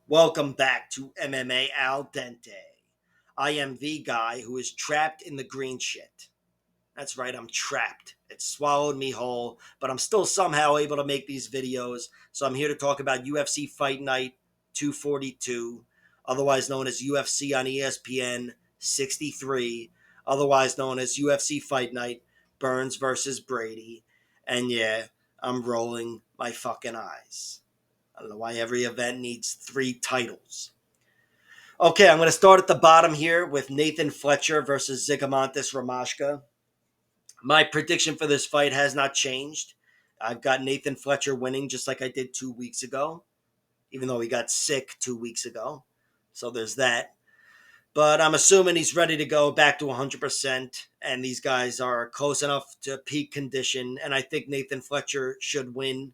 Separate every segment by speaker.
Speaker 1: Welcome back to MMA Al Dente. I am the guy who is trapped in the green shit. That's right, I'm trapped. It swallowed me whole, but I'm still somehow able to make these videos. So I'm here to talk about UFC Fight Night 242, otherwise known as UFC on ESPN 63, otherwise known as UFC Fight Night Burns versus Brady. And yeah, I'm rolling my fucking eyes. I don't know why every event needs three titles. Okay, I'm going to start at the bottom here with Nathan Fletcher versus Zigomontis Ramaska. My prediction for this fight has not changed. I've got Nathan Fletcher winning just like I did 2 weeks ago, even though he got sick 2 weeks ago. So there's that. But I'm assuming he's ready to go back to 100%, and these guys are close enough to peak condition, and I think Nathan Fletcher should win.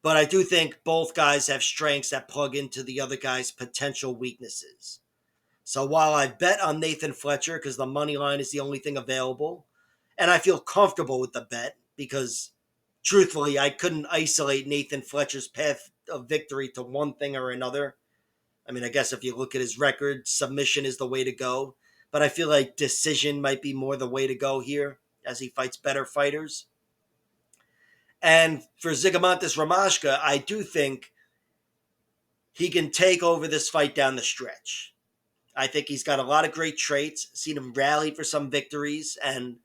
Speaker 1: But I do think both guys have strengths that plug into the other guy's potential weaknesses. So while I bet on Nathan Fletcher because the money line is the only thing available, and I feel comfortable with the bet because truthfully, I couldn't isolate Nathan Fletcher's path of victory to one thing or another. I mean, I guess if you look at his record, submission is the way to go. But I feel like decision might be more the way to go here as he fights better fighters. And for Zigomontis Ramashka, I do think he can take over this fight down the stretch. I think he's got a lot of great traits, seen him rally for some victories, and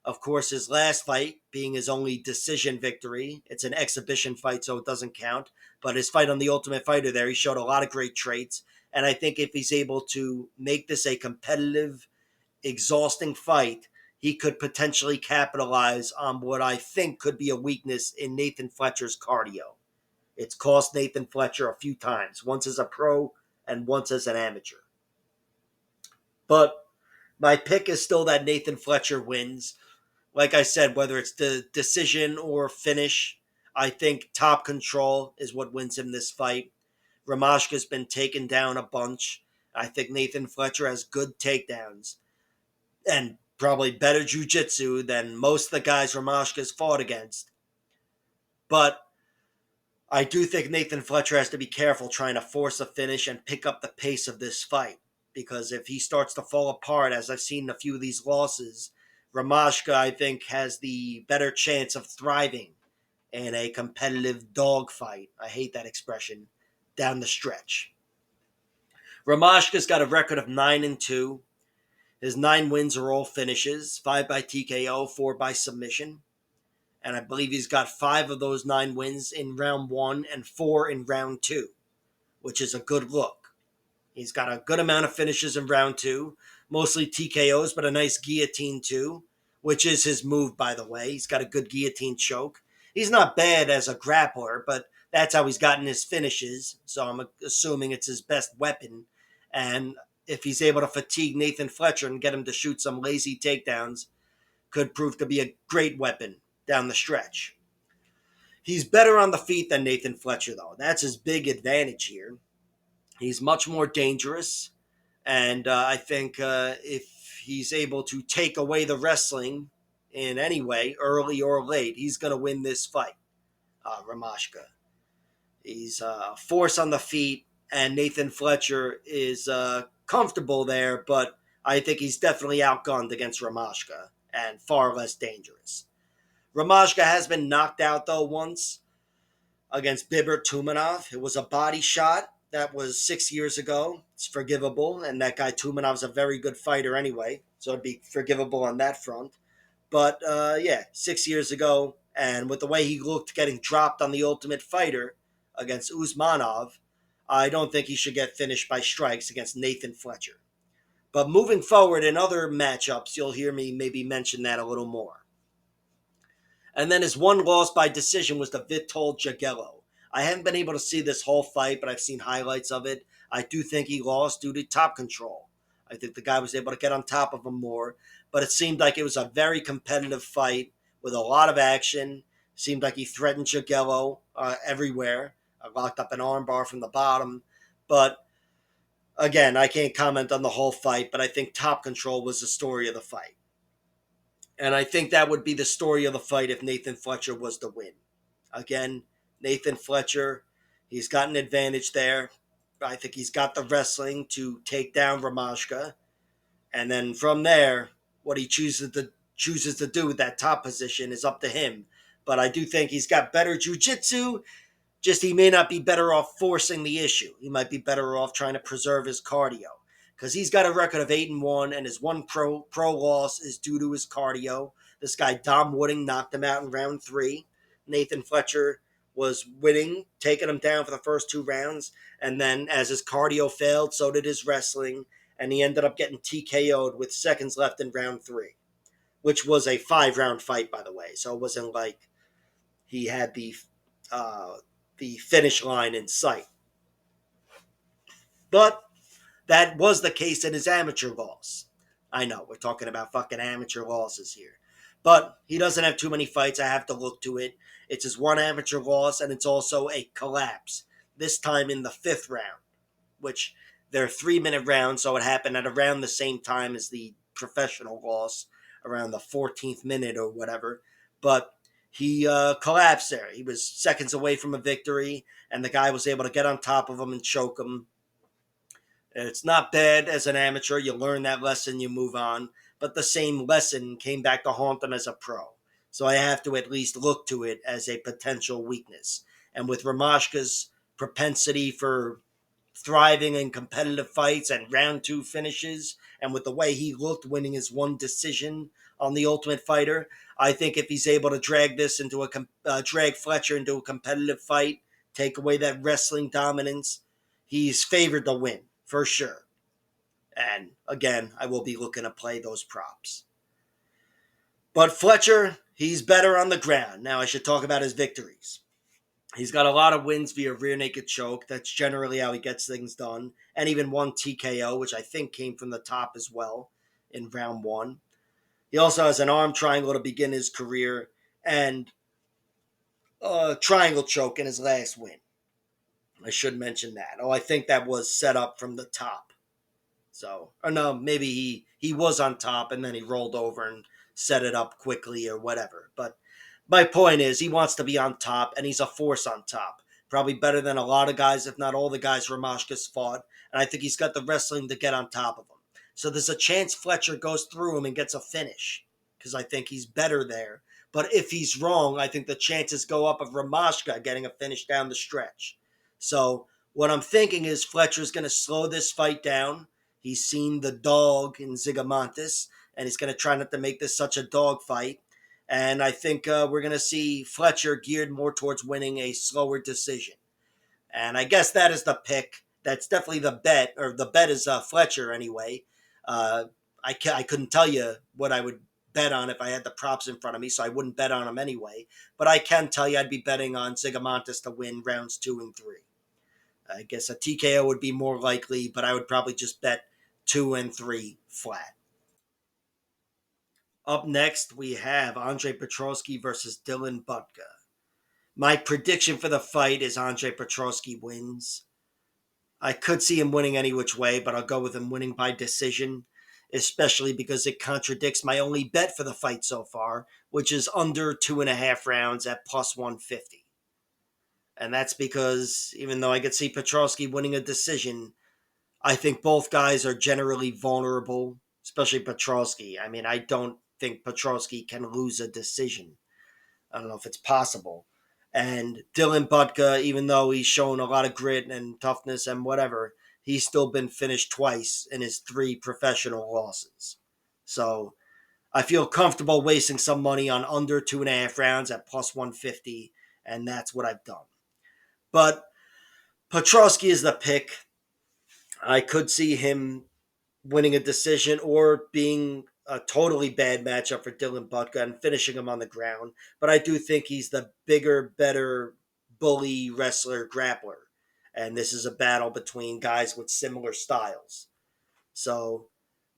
Speaker 1: of course his last fight being his only decision victory. It's an exhibition fight, so it doesn't count. But his fight on the Ultimate Fighter there, he showed a lot of great traits. And I think if he's able to make this a competitive, exhausting fight, he could potentially capitalize on what I think could be a weakness in Nathan Fletcher's cardio. It's cost Nathan Fletcher a few times, once as a pro and once as an amateur. But my pick is still that Nathan Fletcher wins. Like I said, whether it's the decision or finish, I think top control is what wins him this fight. Ramashka's been taken down a bunch. I think Nathan Fletcher has good takedowns and probably better jiu-jitsu than most of the guys Ramashka's fought against. But I do think Nathan Fletcher has to be careful trying to force a finish and pick up the pace of this fight. Because if he starts to fall apart, as I've seen in a few of these losses, Ramashka, I think, has the better chance of thriving in a competitive dogfight. I hate that expression. Down the stretch. Ramashka's got a record of 9-2. His 9 wins are all finishes, 5 by TKO, 4 by submission. And I believe he's got 5 of those 9 wins in round 1 and 4 in round 2, which is a good look. He's got a good amount of finishes in round 2, mostly TKOs, but a nice guillotine too, which is his move, by the way. He's got a good guillotine choke. He's not bad as a grappler, but that's how he's gotten his finishes, so I'm assuming it's his best weapon. And if he's able to fatigue Nathan Fletcher and get him to shoot some lazy takedowns, could prove to be a great weapon down the stretch. He's better on the feet than Nathan Fletcher, though. That's his big advantage here. He's much more dangerous, and I think if he's able to take away the wrestling in any way, early or late, he's going to win this fight, Ramashka. He's a force on the feet, and Nathan Fletcher is comfortable there, but I think he's definitely outgunned against Ramashka and far less dangerous. Ramashka has been knocked out, though, once against Bibert Tumanov. It was a body shot. That was 6 years ago. It's forgivable, and that guy Tumanov's a very good fighter anyway, so it'd be forgivable on that front. But yeah, 6 years ago, and with the way he looked getting dropped on the Ultimate Fighter against Usmanov, I don't think he should get finished by strikes against Nathan Fletcher. But moving forward in other matchups, you'll hear me maybe mention that a little more. And then his one loss by decision was to Vitol Jagello. I haven't been able to see this whole fight, but I've seen highlights of it. I do think he lost due to top control. I think the guy was able to get on top of him more, but it seemed like it was a very competitive fight with a lot of action. Seemed like he threatened Jagello everywhere. Locked up an armbar from the bottom. But again, I can't comment on the whole fight, but I think top control was the story of the fight. And I think that would be the story of the fight if Nathan Fletcher was to win. Again, Nathan Fletcher, he's got an advantage there. I think he's got the wrestling to take down Ramaska, and then from there, what he chooses to do with that top position is up to him. But I do think he's got better jujitsu. Just he may not be better off forcing the issue. He might be better off trying to preserve his cardio because he's got a record of 8-1, and his one pro loss is due to his cardio. This guy Dom Wooding knocked him out in round 3. Nathan Fletcher was winning, taking him down for the first 2 rounds, and then as his cardio failed, so did his wrestling, and he ended up getting TKO'd with seconds left in round 3, which was a 5-round fight, by the way. So it wasn't like he had uh, the finish line in sight. But that was the case in his amateur loss. I know, we're talking about fucking amateur losses here. But he doesn't have too many fights. I have to look to it. It's his one amateur loss, and it's also a collapse. This time in the 5th round, which they're 3-minute rounds, so it happened at around the same time as the professional loss, around the 14th minute or whatever. But he collapsed there. He was seconds away from a victory, and the guy was able to get on top of him and choke him. It's not bad as an amateur. You learn that lesson, you move on. But the same lesson came back to haunt him as a pro. So I have to at least look to it as a potential weakness. And with Ramashka's propensity for thriving in competitive fights and round 2 finishes, and with the way he looked winning his one decision on the Ultimate Fighter, I think if he's able to drag Fletcher into a competitive fight, take away that wrestling dominance, he's favored to win for sure. And again, I will be looking to play those props. But Fletcher, he's better on the ground. Now I should talk about his victories. He's got a lot of wins via rear naked choke. That's generally how he gets things done. And even one TKO, which I think came from the top as well in round 1. He also has an arm triangle to begin his career and a triangle choke in his last win. I should mention that. Oh, I think that was set up from the top. So, or no, maybe he was on top and then he rolled over and set it up quickly or whatever. But my point is he wants to be on top and he's a force on top. Probably better than a lot of guys, if not all the guys Ramashka's fought. And I think he's got the wrestling to get on top of him. So there's a chance Fletcher goes through him and gets a finish because I think he's better there. But if he's wrong, I think the chances go up of Ramaska getting a finish down the stretch. So what I'm thinking is Fletcher's going to slow this fight down. He's seen the dog in Zigomontis, and he's going to try not to make this such a dog fight. And I think we're going to see Fletcher geared more towards winning a slower decision. And I guess that is the pick. That's definitely the bet, or the bet is Fletcher anyway. I couldn't tell you what I would bet on if I had the props in front of me, so I wouldn't bet on him anyway. But I can tell you I'd be betting on Zigomontis to win rounds 2 and 3. I guess a TKO would be more likely, but I would probably just bet 2 and 3 flat. Up next, we have Andrade Petroski versus Dylan Budka. My prediction for the fight is Andrade Petroski wins. I could see him winning any which way, but I'll go with him winning by decision, especially because it contradicts my only bet for the fight so far, which is under 2.5 rounds at plus 150. And that's because even though I could see Petroski winning a decision, I think both guys are generally vulnerable, especially Petroski. I mean, I don't think Petroski can lose a decision. I don't know if it's possible. And Dylan Budka, even though he's shown a lot of grit and toughness and whatever, he's still been finished twice in his 3 professional losses. So I feel comfortable wasting some money on under 2.5 rounds at plus 150, and that's what I've done. But Petroski is the pick. I could see him winning a decision or being a totally bad matchup for Dylan Budka and finishing him on the ground. But I do think he's the bigger, better bully wrestler grappler. And this is a battle between guys with similar styles. So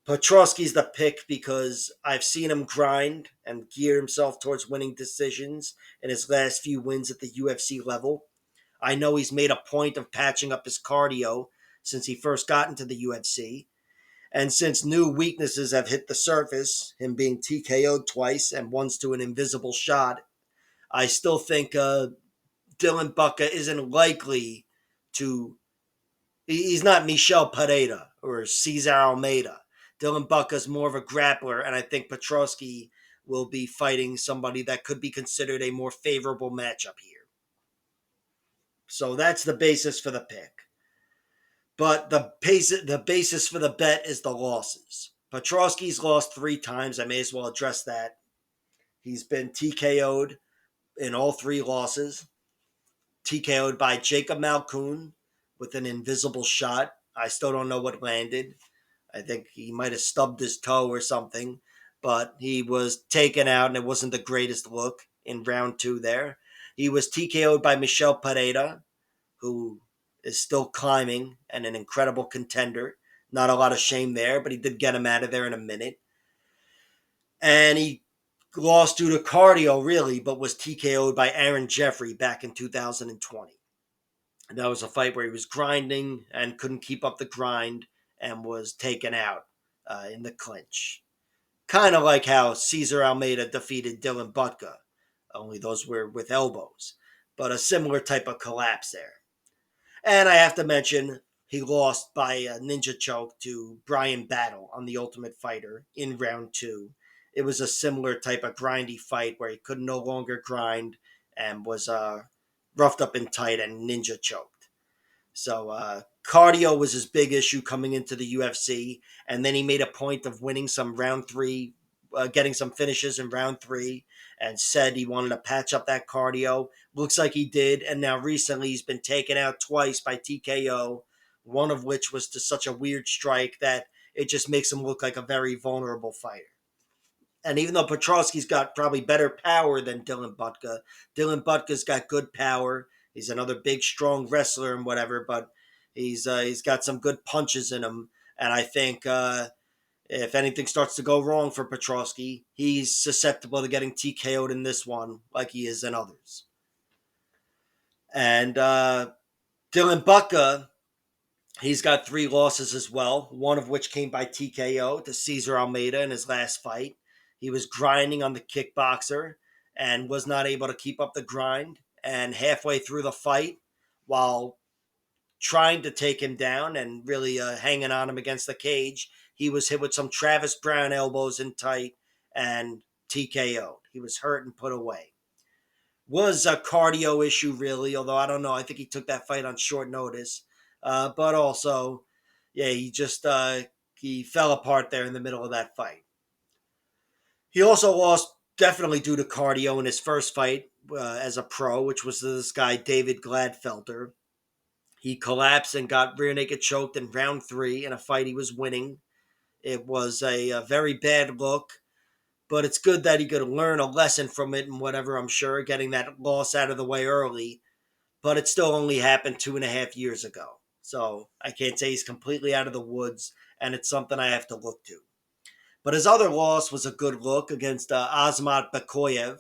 Speaker 1: Petroski's the pick because I've seen him grind and gear himself towards winning decisions in his last few wins at the UFC level. I know he's made a point of patching up his cardio since he first got into the UFC. And since new weaknesses have hit the surface, him being TKO'd twice and once to an invisible shot, I still think Dylan Budka isn't likely to He's not Michel Pereira or Cesar Almeida. Dylan Bucka's more of a grappler, and I think Petroski will be fighting somebody that could be considered a more favorable matchup here. So that's the basis for the pick. But the basis for the bet is the losses. Petroski's lost 3 times. I may as well address that. He's been TKO'd in all 3 losses. TKO'd by Jacob Malkoun with an invisible shot. I still don't know what landed. I think he might have stubbed his toe or something, but he was taken out and it wasn't the greatest look in round 2 there. He was TKO'd by Michel Pereira, who is still climbing and an incredible contender. Not a lot of shame there, but he did get him out of there in a minute. And he lost due to cardio, really, but was TKO'd by Aaron Jeffrey back in 2020. And that was a fight where he was grinding and couldn't keep up the grind and was taken out in the clinch. Kind of like how Cesar Almeida defeated Dylan Budka, only those were with elbows. But a similar type of collapse there. And I have to mention, he lost by a ninja choke to Brian Battle on The Ultimate Fighter in round 2. It was a similar type of grindy fight where he could no longer grind and was roughed up and tight and ninja choked. So cardio was his big issue coming into the UFC, and then he made a point of winning some round 3, getting some finishes in round 3, and said he wanted to patch up that cardio. Looks like he did, and now recently he's been taken out twice by TKO, one of which was to such a weird strike that it just makes him look like a very vulnerable fighter. And even though Petroski's got probably better power than Dylan Butka's got good power. He's another big, strong wrestler and whatever, but he's got some good punches in him. And I think if anything starts to go wrong for Petroski, he's susceptible to getting TKO'd in this one, like he is in others. And Dylan Butka, he's got 3 losses as well, one of which came by TKO to Cesar Almeida in his last fight. He was grinding on the kickboxer and was not able to keep up the grind. And halfway through the fight, while trying to take him down and really hanging on him against the cage, he was hit with some Travis Brown elbows in tight and TKO'd. He was hurt and put away. Was a cardio issue, really, although I don't know. I think he took that fight on short notice. But also, yeah, he fell apart there in the middle of that fight. He also lost definitely due to cardio in his first fight as a pro, which was this guy, David Gladfelter. He collapsed and got rear naked choked in round 3 in a fight he was winning. It was a very bad look, but it's good that he could learn a lesson from it and whatever, I'm sure, getting that loss out of the way early. But it still only happened 2.5 years ago. So I can't say he's completely out of the woods, and it's something I have to look to. But his other loss was a good look against Azmat Bakoyev,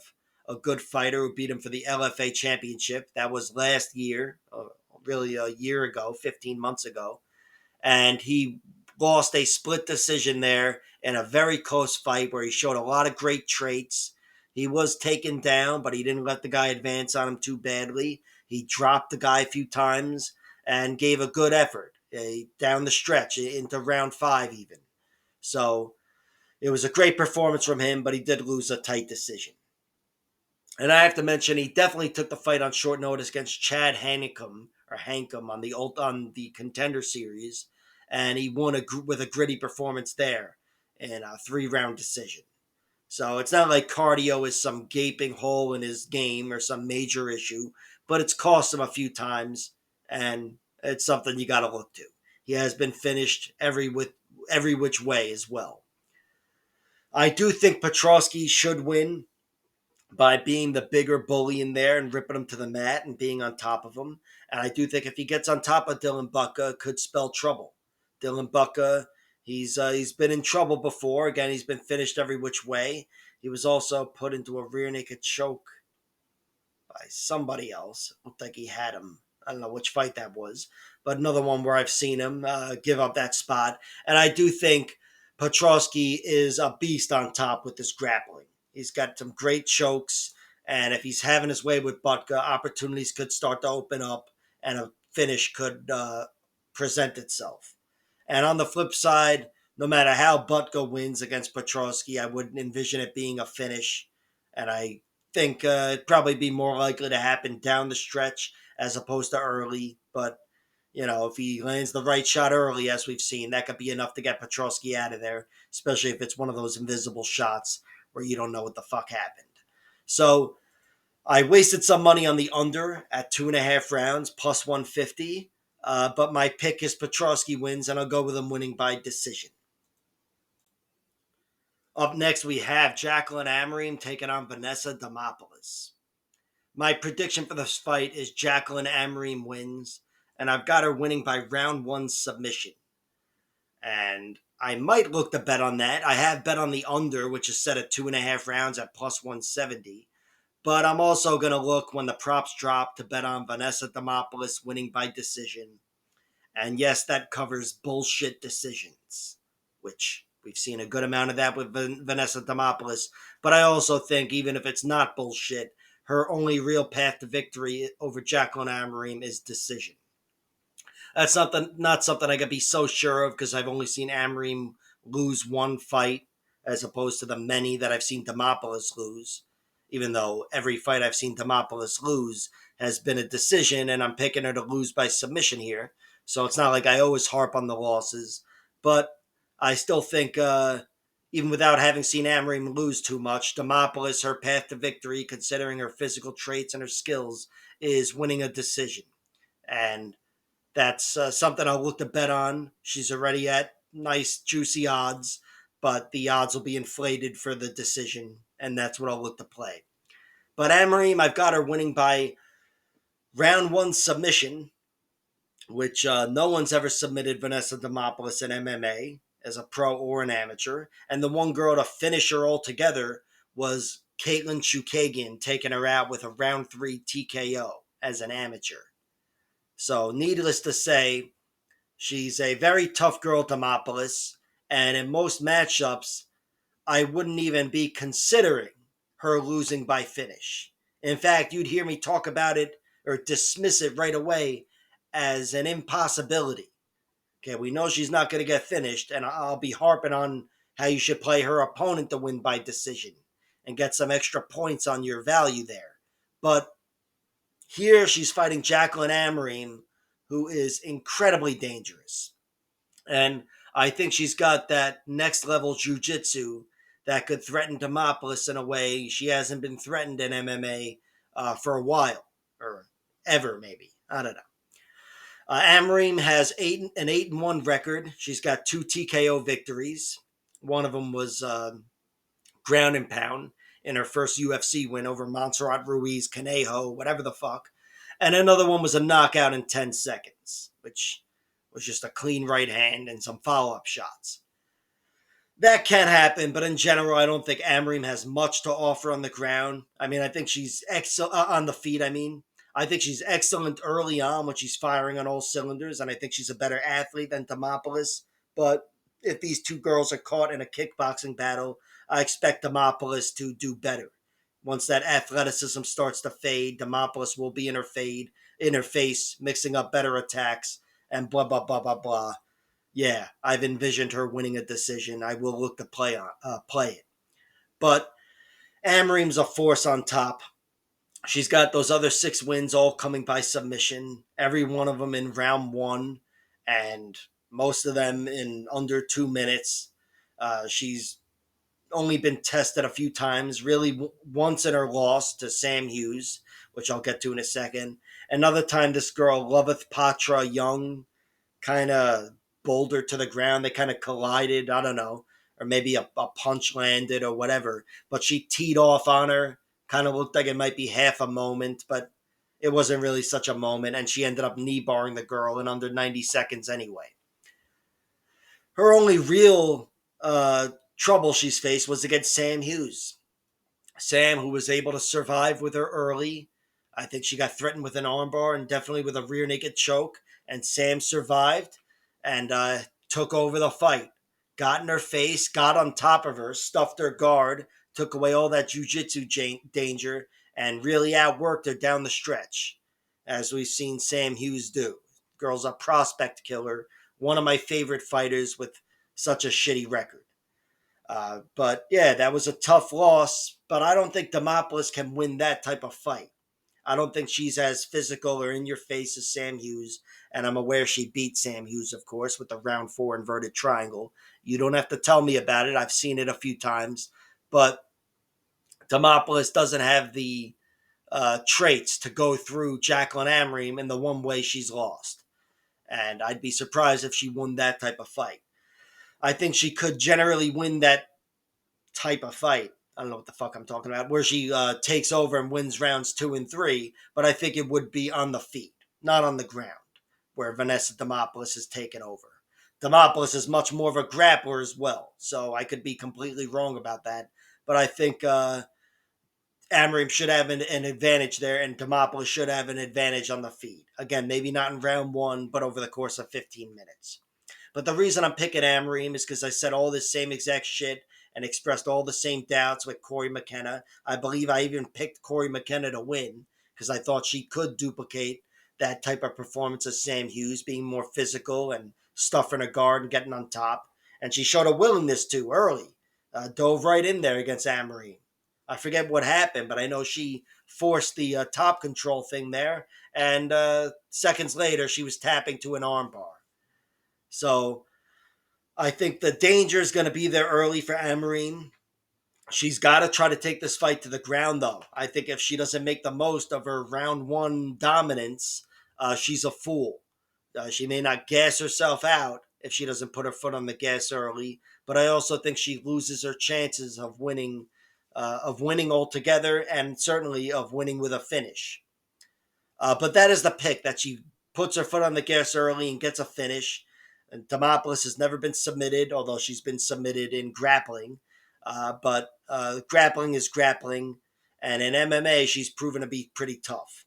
Speaker 1: a good fighter who beat him for the LFA championship. That was last year, really a year ago, 15 months ago. And he lost a split decision there in a very close fight where he showed a lot of great traits. He was taken down, but he didn't let the guy advance on him too badly. He dropped the guy a few times and gave a good effort down the stretch into round 5 even. So it was a great performance from him, but he did lose a tight decision. And I have to mention, he definitely took the fight on short notice against Chad Hankum on the Contender Series, and he won with a gritty performance there in a 3-round decision. So it's not like cardio is some gaping hole in his game or some major issue, but it's cost him a few times, and it's something you got to look to. He has been finished every which way as well. I do think Petroski should win by being the bigger bully in there and ripping him to the mat and being on top of him. And I do think if he gets on top of Dylan Butka, it could spell trouble. Dylan Butka, he's been in trouble before. Again, he's been finished every which way. He was also put into a rear naked choke by somebody else. Looked like he had him. I don't know which fight that was, but another one where I've seen him give up that spot. And I do think Petroski is a beast on top with this grappling. He's got some great chokes, and if he's having his way with Budka, opportunities could start to open up, and a finish could present itself. And on the flip side, no matter how Budka wins against Petroski, I wouldn't envision it being a finish. And I think it'd probably be more likely to happen down the stretch as opposed to early. But, if he lands the right shot early, as we've seen, that could be enough to get Petroski out of there, especially if it's one of those invisible shots where you don't know what the fuck happened. So I wasted some money on the under at 2.5 rounds, plus 150. But my pick is Petroski wins, and I'll go with him winning by decision. Up next, we have Jacqueline Amorim taking on Vanessa Demopoulos. My prediction for this fight is Jacqueline Amorim wins, and I've got her winning by round one submission. And I might look to bet on that. I have bet on the under, which is set at 2.5 rounds at plus 170. But I'm also going to look when the props drop to bet on Vanessa Demopoulos winning by decision. And yes, that covers bullshit decisions, which we've seen a good amount of that with Vanessa Demopoulos. But I also think even if it's not bullshit, her only real path to victory over Jacqueline Amorim is decision. That's not something I could be so sure of because I've only seen Amorim lose one fight as opposed to the many that I've seen Demopoulos lose. Even though every fight I've seen Demopoulos lose has been a decision, and I'm picking her to lose by submission here. So it's not like I always harp on the losses. But I still think, even without having seen Amorim lose too much, Demopoulos, her path to victory, considering her physical traits and her skills, is winning a decision. And that's something I'll look to bet on. She's already at nice, juicy odds, but the odds will be inflated for the decision, and that's what I'll look to play. But Amorim, I've got her winning by round one submission, which no one's ever submitted Vanessa Demopoulos in MMA as a pro or an amateur. And the one girl to finish her altogether was Caitlin Chukagian, taking her out with a round 3 TKO as an amateur. So needless to say, she's a very tough girl, Demopoulos, and in most matchups, I wouldn't even be considering her losing by finish. In fact, you'd hear me talk about it or dismiss it right away as an impossibility. Okay, we know she's not going to get finished, and I'll be harping on how you should play her opponent to win by decision and get some extra points on your value there. But here she's fighting Jacqueline Amorim, who is incredibly dangerous. And I think she's got that next level jiu-jitsu that could threaten Demopoulos in a way she hasn't been threatened in MMA for a while, or ever maybe. I don't know. Amorim has an 8-1 record. She's got 2 TKO victories. One of them was ground and pound in her first UFC win over Montserrat Ruiz, Conejo, whatever the fuck. And another one was a knockout in 10 seconds, which was just a clean right hand and some follow-up shots. That can happen, but in general, I don't think Amorim has much to offer on the ground. I mean, I think she's on the feet. I think she's excellent early on when she's firing on all cylinders, and I think she's a better athlete than Demopoulos. But if these two girls are caught in a kickboxing battle, I expect Demopoulos to do better. Once that athleticism starts to fade, Demopoulos will be in her face, mixing up better attacks, and blah blah blah blah blah. Yeah, I've envisioned her winning a decision. I will look to play it. But Amorim's a force on top. She's got those other 6 wins all coming by submission, every one of them in round 1, and most of them in under 2 minutes. She's only been tested a few times, really once in her loss to Sam Hughes, which I'll get to in a second. Another time this girl, Loveth Patra Young, kind of bouldered to the ground. They kind of collided, I don't know, or maybe a punch landed or whatever. But she teed off on her. Kind of looked like it might be half a moment, but it wasn't really such a moment. And she ended up knee barring the girl in under 90 seconds anyway. Her only real trouble she's faced was against Sam Hughes. Sam, who was able to survive with her early. I think she got threatened with an armbar and definitely with a rear naked choke. And Sam survived and took over the fight. Got in her face, got on top of her, stuffed her guard, took away all that jiu-jitsu danger, and really outworked her down the stretch, as we've seen Sam Hughes do. Girl's a prospect killer. One of my favorite fighters with such a shitty record. But yeah, that was a tough loss. But I don't think Demopoulos can win that type of fight. I don't think she's as physical or in your face as Sam Hughes. And I'm aware she beat Sam Hughes, of course, with the round four inverted triangle. You don't have to tell me about it. I've seen it a few times. But Demopoulos doesn't have the traits to go through Jacqueline Amorim in the one way she's lost. And I'd be surprised if she won that type of fight. I think she could generally win that type of fight. I don't know what the fuck I'm talking about, where she takes over and wins rounds 2 and 3, but I think it would be on the feet, not on the ground, where Vanessa Demopoulos has taken over. Demopoulos is much more of a grappler as well, so I could be completely wrong about that, but I think Amorim should have an advantage there, and Demopoulos should have an advantage on the feet. Again, maybe not in round one, but over the course of 15 minutes. But the reason I'm picking Amorim is because I said all this same exact shit and expressed all the same doubts with Corey McKenna. I believe I even picked Corey McKenna to win because I thought she could duplicate that type of performance as Sam Hughes, being more physical and stuffing her guard and getting on top. And she showed a willingness to early. Dove right in there against Amorim. I forget what happened, but I know she forced the top control thing there. And seconds later, she was tapping to an armbar. So I think the danger is going to be there early for Amorim. She's got to try to take this fight to the ground, though. I think if she doesn't make the most of her round one dominance, she's a fool. She may not gas herself out if she doesn't put her foot on the gas early, but I also think she loses her chances of winning altogether, and certainly of winning with a finish. But that is the pick, that she puts her foot on the gas early and gets a finish. And Demopoulos has never been submitted, although she's been submitted in grappling. But grappling is grappling. And in MMA, she's proven to be pretty tough.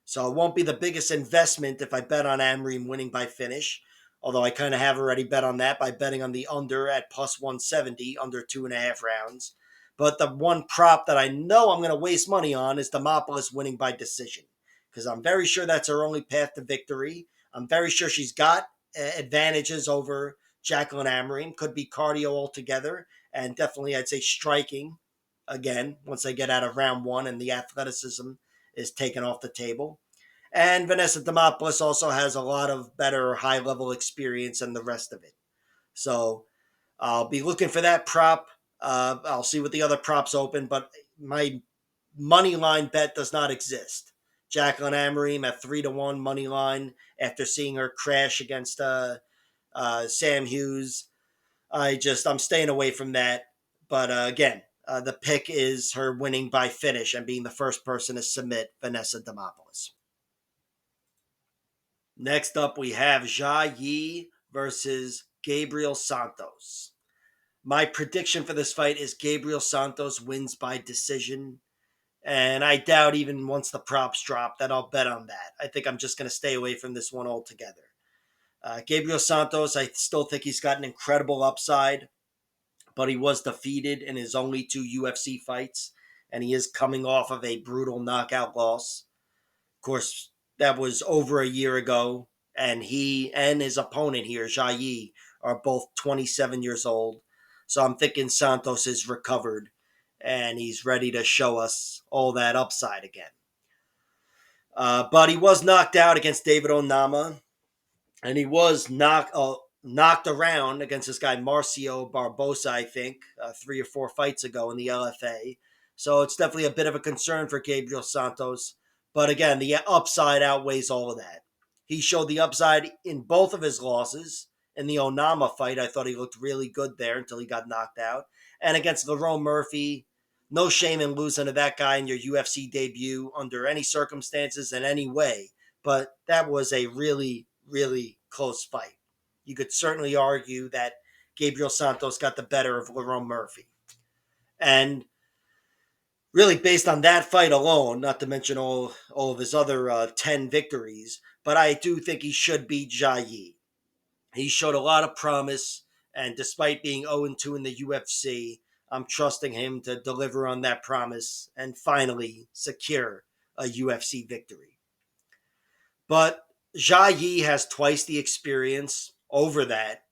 Speaker 1: So it won't be the biggest investment if I bet on Amorim winning by finish. Although I kind of have already bet on that by betting on the under at plus 170, under 2.5 rounds. But the one prop that I know I'm going to waste money on is Demopoulos winning by decision, because I'm very sure that's her only path to victory. I'm very sure she's got advantages over Jacqueline Amorim. Could be cardio altogether, and definitely I'd say striking again once I get out of round one and the athleticism is taken off the table. And Vanessa Demopoulos also has a lot of better high-level experience than the rest of it. So I'll be looking for that prop. I'll see what the other props open, but my money line bet does not exist. Jacqueline Amorim at 3-1 money line after seeing her crash against Sam Hughes. I'm staying away from that. But again, the pick is her winning by finish and being the first person to submit Vanessa Demopoulos. Next up, we have Jia Yi versus Gabriel Santos. My prediction for this fight is Gabriel Santos wins by decision. And I doubt even once the props drop that I'll bet on that. I think I'm just going to stay away from this one altogether. Gabriel Santos, I still think he's got an incredible upside, but he was defeated in his only 2 UFC fights, and he is coming off of a brutal knockout loss. Of course, that was over a year ago, and he and his opponent here, Jia Yi, are both 27 years old. So I'm thinking Santos is recovered, and he's ready to show us all that upside again. But he was knocked out against David Onama, and he was knocked around against this guy Marcio Barbosa, I think, 3 or 4 fights ago in the LFA. So it's definitely a bit of a concern for Gabriel Santos. But again, the upside outweighs all of that. He showed the upside in both of his losses. In the Onama fight, I thought he looked really good there until he got knocked out. And against Lerone Murphy, no shame in losing to that guy in your UFC debut under any circumstances in any way. But that was a really, really close fight. You could certainly argue that Gabriel Santos got the better of Lerone Murphy. And really, based on that fight alone, not to mention all of his other 10 victories, but I do think he should beat Jia Yi. He showed a lot of promise, and despite being 0-2 in the UFC, I'm trusting him to deliver on that promise and finally secure a UFC victory. But Jia Yi has twice the experience over that.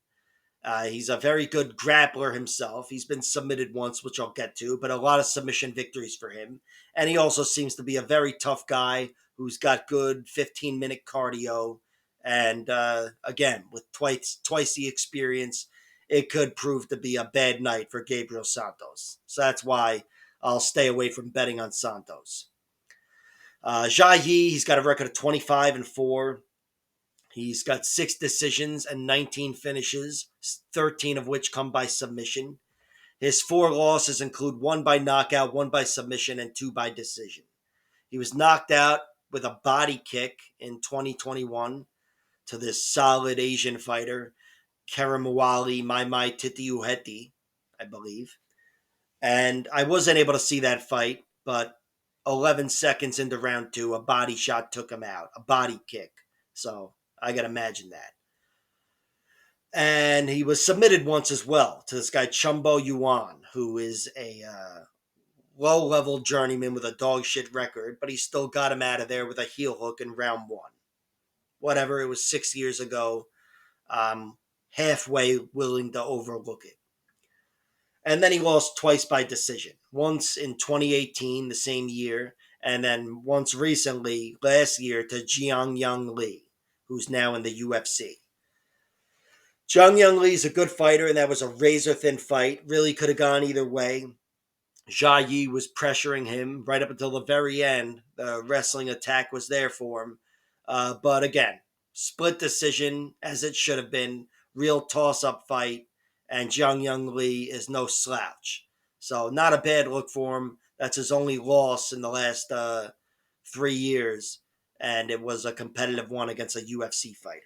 Speaker 1: He's a very good grappler himself. He's been submitted once, which I'll get to, but a lot of submission victories for him. And he also seems to be a very tough guy who's got good 15-minute cardio. And again, with twice the experience, it could prove to be a bad night for Gabriel Santos. So that's why I'll stay away from betting on Santos. Jia Yi, he's got a record of 25-4. He's got 6 decisions and 19 finishes, 13 of which come by submission. His 4 losses include one by knockout, one by submission, and two by decision. He was knocked out with a body kick in 2021 to this solid Asian fighter, Karamwali Maimai Titiuheti, I believe. And I wasn't able to see that fight, but 11 seconds into round 2, a body shot took him out, a body kick. So I got to imagine that. And he was submitted once as well to this guy Chumbo Yuan, who is a low-level journeyman with a dog shit record, but he still got him out of there with a heel hook in round 1. Whatever, it was 6 years ago. I'm halfway willing to overlook it. And then he lost twice by decision. Once in 2018, the same year, and then once recently, last year, to Jiang Yang Li, who's now in the UFC. Jiang Yang Li is a good fighter, and that was a razor-thin fight. Really could have gone either way. Jia Yi was pressuring him right up until the very end. The wrestling attack was there for him. But again, split decision as it should have been. Real toss-up fight. And Jiang Yang Li is no slouch. So not a bad look for him. That's his only loss in the last 3 years. And it was a competitive one against a UFC fighter.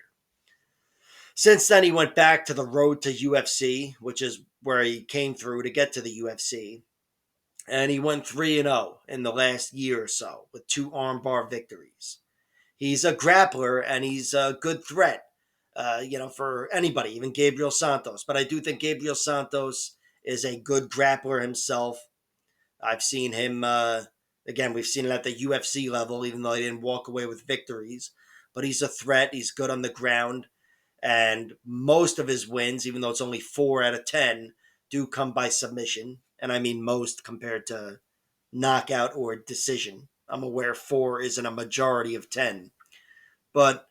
Speaker 1: Since then, he went back to the road to UFC, which is where he came through to get to the UFC. And he went 3-0 in the last year or so with 2 armbar victories. He's a grappler and he's a good threat, for anybody, even Gabriel Santos. But I do think Gabriel Santos is a good grappler himself. I've seen him, again, we've seen it at the UFC level, even though he didn't walk away with victories. But he's a threat. He's good on the ground. And most of his wins, even though it's only 4 out of 10, do come by submission. And I mean most compared to knockout or decision. I'm aware 4 isn't a majority of 10. But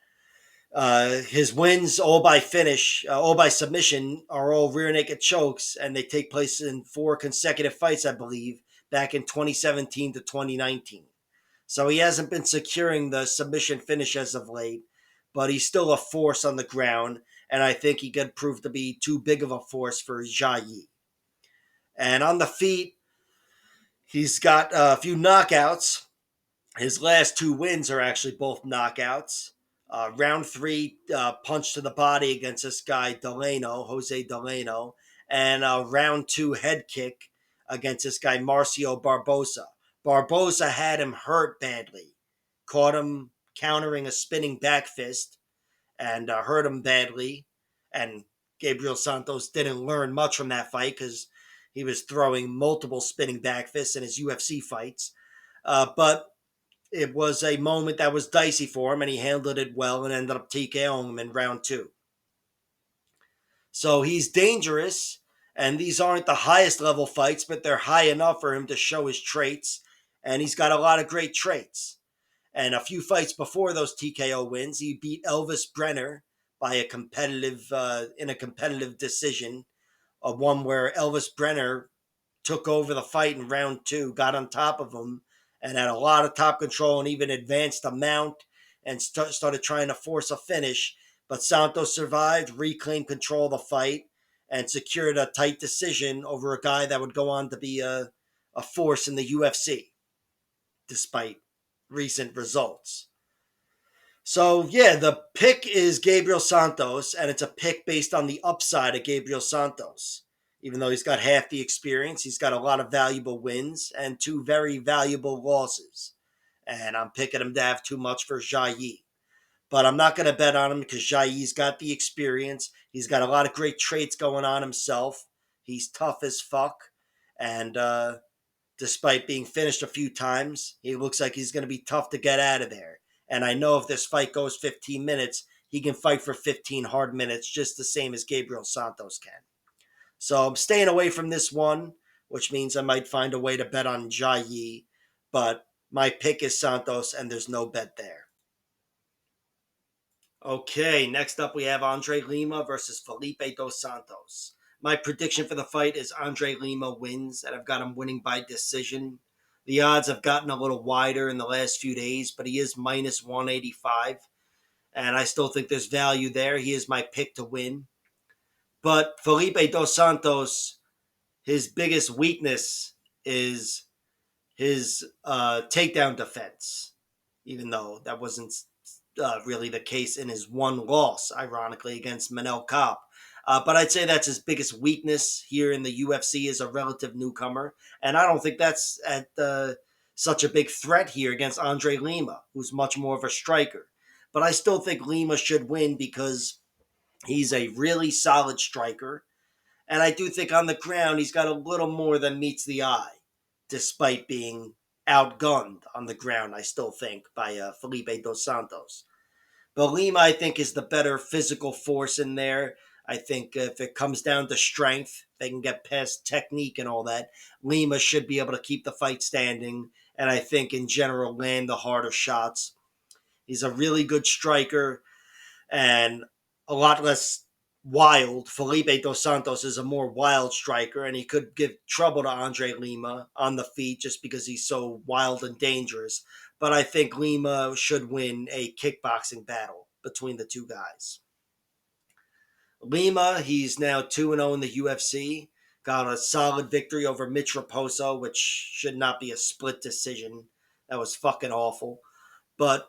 Speaker 1: his wins, all by finish, all by submission, are all rear naked chokes, and they take place in 4 consecutive fights, I believe, back in 2017 to 2019. So he hasn't been securing the submission finish as of late, but he's still a force on the ground, and I think he could prove to be too big of a force for Jia Yi. And on the feet, he's got a few knockouts. His last 2 wins are actually both knockouts. Round 3, punch to the body against this guy Jose Delano, and round 2 head kick against this guy Marcio Barbosa. Barbosa had him hurt badly, caught him countering a spinning back fist, and hurt him badly. And Gabriel Santos didn't learn much from that fight because he was throwing multiple spinning back fists in his UFC fights. But it was a moment that was dicey for him, and he handled it well and ended up TKOing him in round 2. So he's dangerous, and these aren't the highest level fights, but they're high enough for him to show his traits, and he's got a lot of great traits. And a few fights before those TKO wins, he beat Elvis Brenner by in a competitive decision, one where Elvis Brenner took over the fight in round 2, got on top of him, and had a lot of top control and even advanced a mount and started trying to force a finish. But Santos survived, reclaimed control of the fight, and secured a tight decision over a guy that would go on to be a force in the UFC, despite recent results. So, yeah, the pick is Gabriel Santos, and it's a pick based on the upside of Gabriel Santos. Even though he's got half the experience, he's got a lot of valuable wins and 2 very valuable losses. And I'm picking him to have too much for Jia Yi. But I'm not going to bet on him because Jia Yi's got the experience. He's got a lot of great traits going on himself. He's tough as fuck. And despite being finished a few times, he looks like he's going to be tough to get out of there. And I know if this fight goes 15 minutes, he can fight for 15 hard minutes just the same as Gabriel Santos can. So I'm staying away from this one, which means I might find a way to bet on Jai, but my pick is Santos, and there's no bet there. Okay, next up we have Andre Lima versus Felipe dos Santos. My prediction for the fight is Andre Lima wins, and I've got him winning by decision. The odds have gotten a little wider in the last few days, but he is minus 185, and I still think there's value there. He is my pick to win. But Felipe dos Santos, his biggest weakness is his takedown defense, even though that wasn't really the case in his one loss, ironically, against Manel Kape. But I'd say that's his biggest weakness here in the UFC as a relative newcomer. And I don't think that's at such a big threat here against Andre Lima, who's much more of a striker. But I still think Lima should win because he's a really solid striker. And I do think on the ground, he's got a little more than meets the eye, despite being outgunned on the ground, I still think, by Felipe dos Santos. But Lima, I think, is the better physical force in there. I think if it comes down to strength, they can get past technique and all that. Lima should be able to keep the fight standing, and I think in general land the harder shots. He's a really good striker and a lot less wild. Felipe dos Santos is a more wild striker, and he could give trouble to Andre Lima on the feet just because he's so wild and dangerous. But I think Lima should win a kickboxing battle between the two guys. Lima, he's now 2-0 in the UFC. Got a solid victory over Mitch Raposo, which should not be a split decision. That was fucking awful. But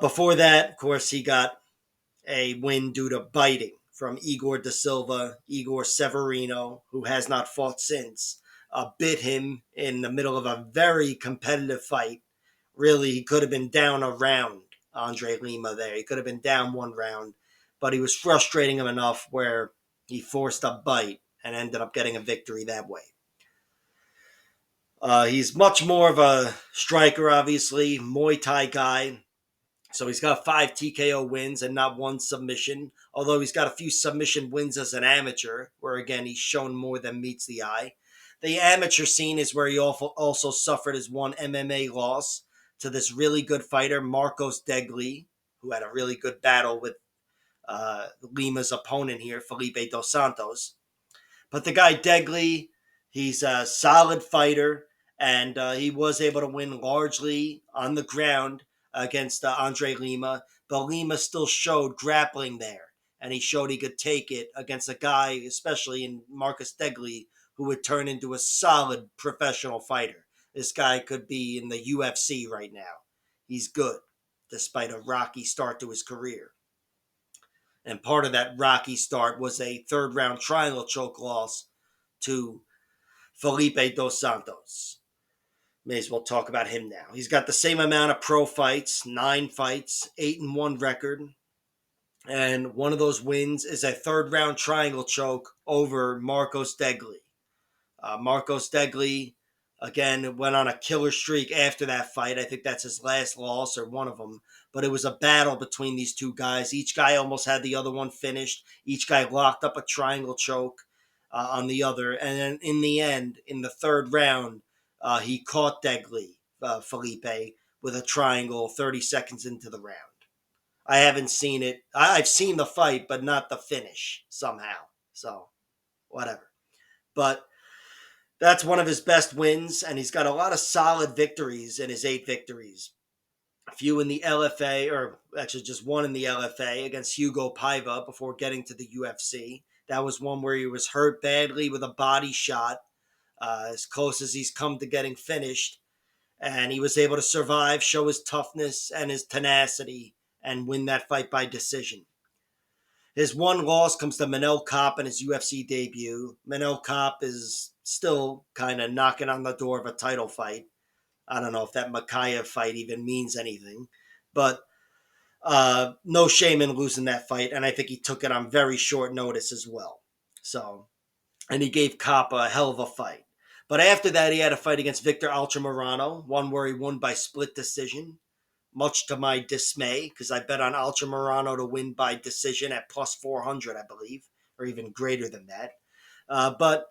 Speaker 1: before that, of course, he got a win due to biting from Igor da Silva. Igor Severino, who has not fought since, bit him in the middle of a very competitive fight. Really, he could have been down a round, Andre Lima there. He could have been down one round, but he was frustrating him enough where he forced a bite and ended up getting a victory that way. He's much more of a striker, obviously, Muay Thai guy. So he's got 5 TKO wins and not one submission, although he's got a few submission wins as an amateur, where again he's shown more than meets the eye. The amateur scene is where he also suffered his one MMA loss to this really good fighter, Marcos Degli, who had a really good battle with Lima's opponent here, Felipe dos Santos. But the guy Degli, he's a solid fighter, and he was able to win largely on the ground against Andre Lima. But Lima still showed grappling there, and he showed he could take it against a guy, especially in Marcus Degli, who would turn into a solid professional fighter. This guy could be in the UFC right now. He's good, despite a rocky start to his career. And part of that rocky start was a third round triangle choke loss to Felipe dos Santos. May as well talk about him now. He's got the same amount of pro fights, 9 fights, 8-1 record. And one of those wins is a third round triangle choke over Marcos Degli. Marcos Degli, again, went on a killer streak after that fight. I think that's his last loss or one of them. But it was a battle between these two guys. Each guy almost had the other one finished. Each guy locked up a triangle choke on the other. And then in the end, in the third round, he caught Degli, Felipe, with a triangle 30 seconds into the round. I haven't seen it. I've seen the fight, but not the finish somehow. So, whatever. But that's one of his best wins, and he's got a lot of solid victories in his 8 victories. A few in the LFA, or actually just one in the LFA against Hugo Paiva before getting to the UFC. That was one where he was hurt badly with a body shot, as close as he's come to getting finished. And he was able to survive, show his toughness and his tenacity, and win that fight by decision. His one loss comes to Manel Kape in his UFC debut. Manel Kape is still kind of knocking on the door of a title fight. I don't know if that Makayev fight even means anything. But no shame in losing that fight. And I think he took it on very short notice as well. So, and he gave Kape a hell of a fight. But after that, he had a fight against Victor Altamirano, one where he won by split decision. much to my dismay, because I bet on Altamirano to win by decision at plus 400, I believe, or even greater than that. But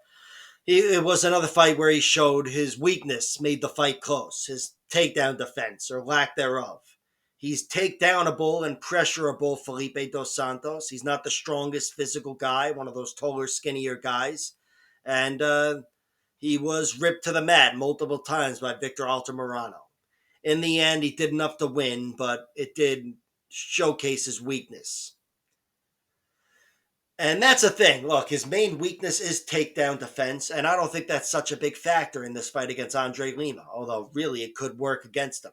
Speaker 1: it was another fight where he showed his weakness, made the fight close, his takedown defense or lack thereof. He's takedownable and pressurable, Felipe Dos Santos. He's not the strongest physical guy, one of those taller, skinnier guys. And he was ripped to the mat multiple times by Victor Altamirano. In the end, he did enough to win, but it did showcase his weakness. And that's the thing. Look, his main weakness is takedown defense, and I don't think that's such a big factor in this fight against Andre Lima, although really it could work against him.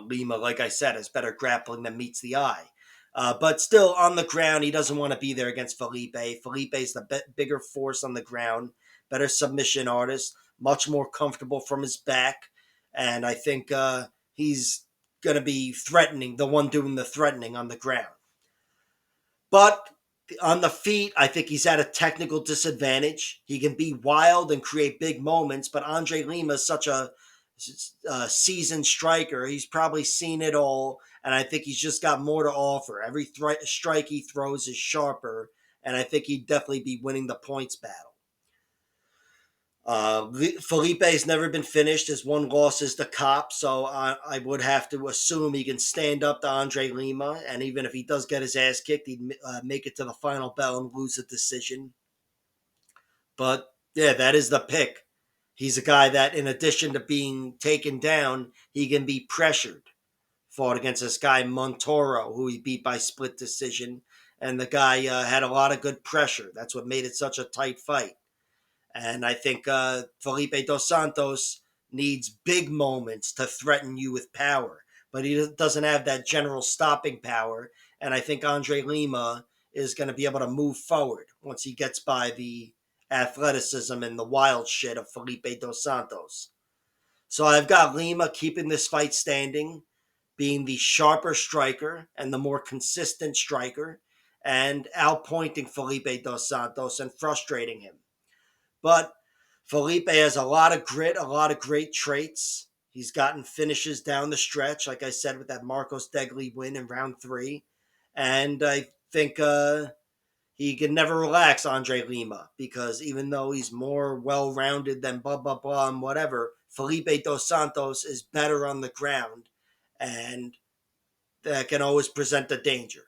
Speaker 1: Lima, like I said, has better grappling than meets the eye. But still, on the ground, he doesn't want to be there against Felipe. Felipe's the bigger force on the ground, better submission artist, much more comfortable from his back. And I think he's going to be threatening, the one doing the threatening on the ground. But on the feet, I think he's at a technical disadvantage. He can be wild and create big moments, but Andre Lima is such a seasoned striker. He's probably seen it all, and I think he's just got more to offer. Every strike he throws is sharper, and I think he'd definitely be winning the points battle. Felipe's never been finished. His one loss is the cop, so I would have to assume he can stand up to Andre Lima, and even if he does get his ass kicked, he'd make it to the final bell and lose a decision. But yeah, that is the pick. He's a guy that, in addition to being taken down, he can be pressured. Fought against this guy Montoro, who he beat by split decision, and the guy had a lot of good pressure. That's what made it such a tight fight. And I think Felipe Dos Santos needs big moments to threaten you with power, but he doesn't have that general stopping power. And I think Andre Lima is going to be able to move forward once he gets by the athleticism and the wild shit of Felipe Dos Santos. So I've got Lima keeping this fight standing, being the sharper striker and the more consistent striker, and outpointing Felipe Dos Santos and frustrating him. But Felipe has a lot of grit, a lot of great traits. He's gotten finishes down the stretch, like I said, with that Marcos Degli win in round 3. And I think he can never relax Andre Lima, because even though he's more well-rounded than blah, blah, blah, and whatever, Felipe Dos Santos is better on the ground, and that can always present a danger.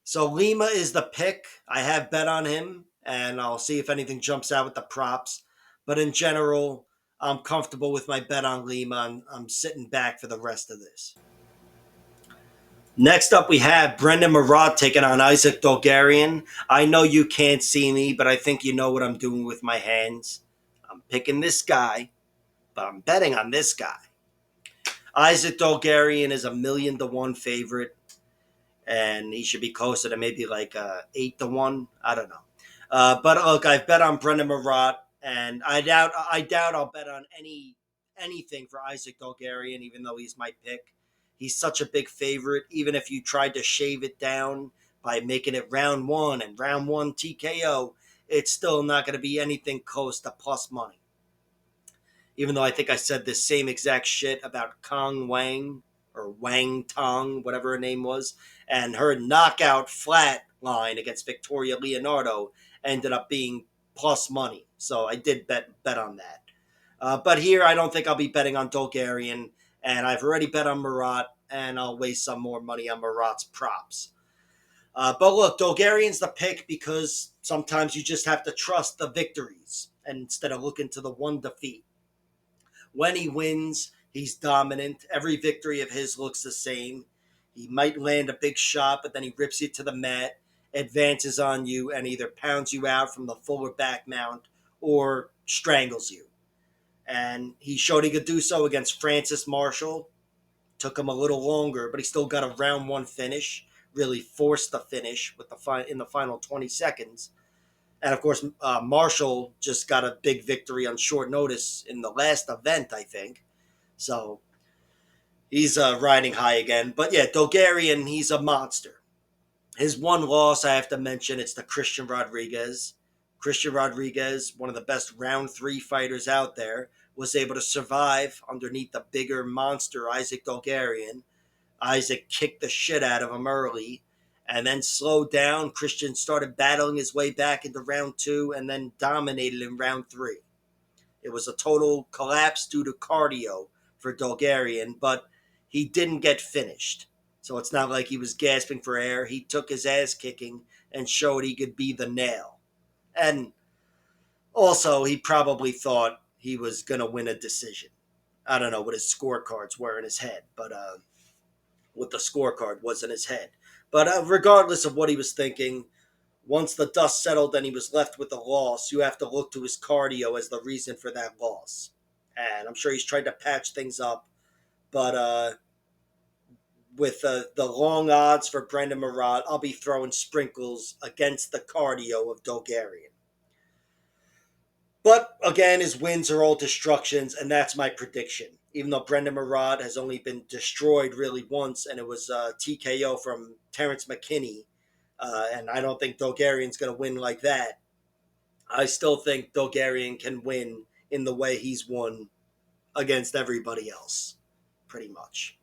Speaker 1: So Lima is the pick. I have bet on him, and I'll see if anything jumps out with the props. But in general, I'm comfortable with my bet on Lima, and I'm sitting back for the rest of this. Next up, we have Brendan Marotte taking on Isaac Dulgarian. I know you can't see me, but I think you know what I'm doing with my hands. I'm picking this guy, but I'm betting on this guy. Isaac Dulgarian is 1,000,000 to 1 favorite, and he should be closer to maybe like 8 to 1. I don't know. But look, I've bet on Brendan Marotte, and I doubt I'll bet on anything for Isaac Dulgarian, even though he's my pick. He's such a big favorite. Even if you tried to shave it down by making it round 1 and round 1 TKO, it's still not going to be anything close to plus money. Even though I think I said the same exact shit about Kong Wang or Wang Tong, whatever her name was, and her knockout flat line against Victoria Leonardo ended up being plus money. So I did bet on that. But here, I don't think I'll be betting on Dulgarian, and I've already bet on Marotte, and I'll waste some more money on Marotte's props. But look, Dulgarian's the pick because sometimes you just have to trust the victories and instead of looking to the one defeat. When he wins, he's dominant. Every victory of his looks the same. He might land a big shot, but then he rips you to the mat, advances on you, and either pounds you out from the full or back mount or strangles you. And he showed he could do so against Francis Marshall. Took him a little longer, but he still got a round 1 finish. Really forced the finish with in the final 20 seconds. And of course, Marshall just got a big victory on short notice in the last event, I think. So he's riding high again. But yeah, Dulgarian, he's a monster. His one loss, I have to mention, it's to Christian Rodriguez. Christian Rodriguez, one of the best round 3 fighters out there, was able to survive underneath the bigger monster, Isaac Dulgarian. Isaac kicked the shit out of him early and then slowed down. Christian started battling his way back into round 2 and then dominated in round 3. It was a total collapse due to cardio for Dulgarian, but he didn't get finished. So it's not like he was gasping for air. He took his ass kicking and showed he could be the nail. And also, he probably thought he was going to win a decision. I don't know what his scorecards were in his head, but what the scorecard was in his head. But regardless of what he was thinking, once the dust settled and he was left with a loss, you have to look to his cardio as the reason for that loss. And I'm sure he's tried to patch things up, but with the long odds for Brendan Marotte, I'll be throwing sprinkles against the cardio of Dulgarian. But again, his wins are all destructions, and that's my prediction. Even though Brendan Marotte has only been destroyed really once, and it was TKO from Terrence McKinney, and I don't think Dulgarian's going to win like that. I still think Dulgarian can win in the way he's won against everybody else, pretty much.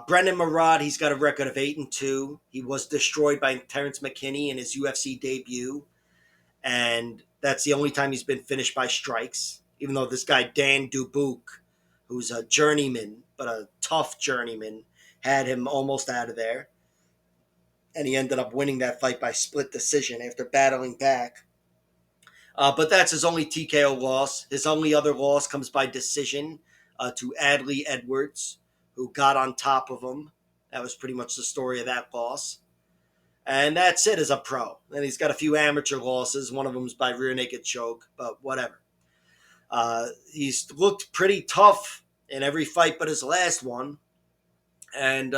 Speaker 1: Brendan Marotte, he's got a record of 8-2. He was destroyed by Terrence McKinney in his UFC debut, and that's the only time he's been finished by strikes. Even though this guy Dan Dubuque, who's a journeyman, but a tough journeyman, had him almost out of there. And he ended up winning that fight by split decision after battling back. But that's his only TKO loss. His only other loss comes by decision to Adley Edwards, who got on top of him. That was pretty much the story of that loss. And that's it as a pro. And he's got a few amateur losses. One of them's by rear naked choke, but whatever. He's looked pretty tough in every fight but his last one. And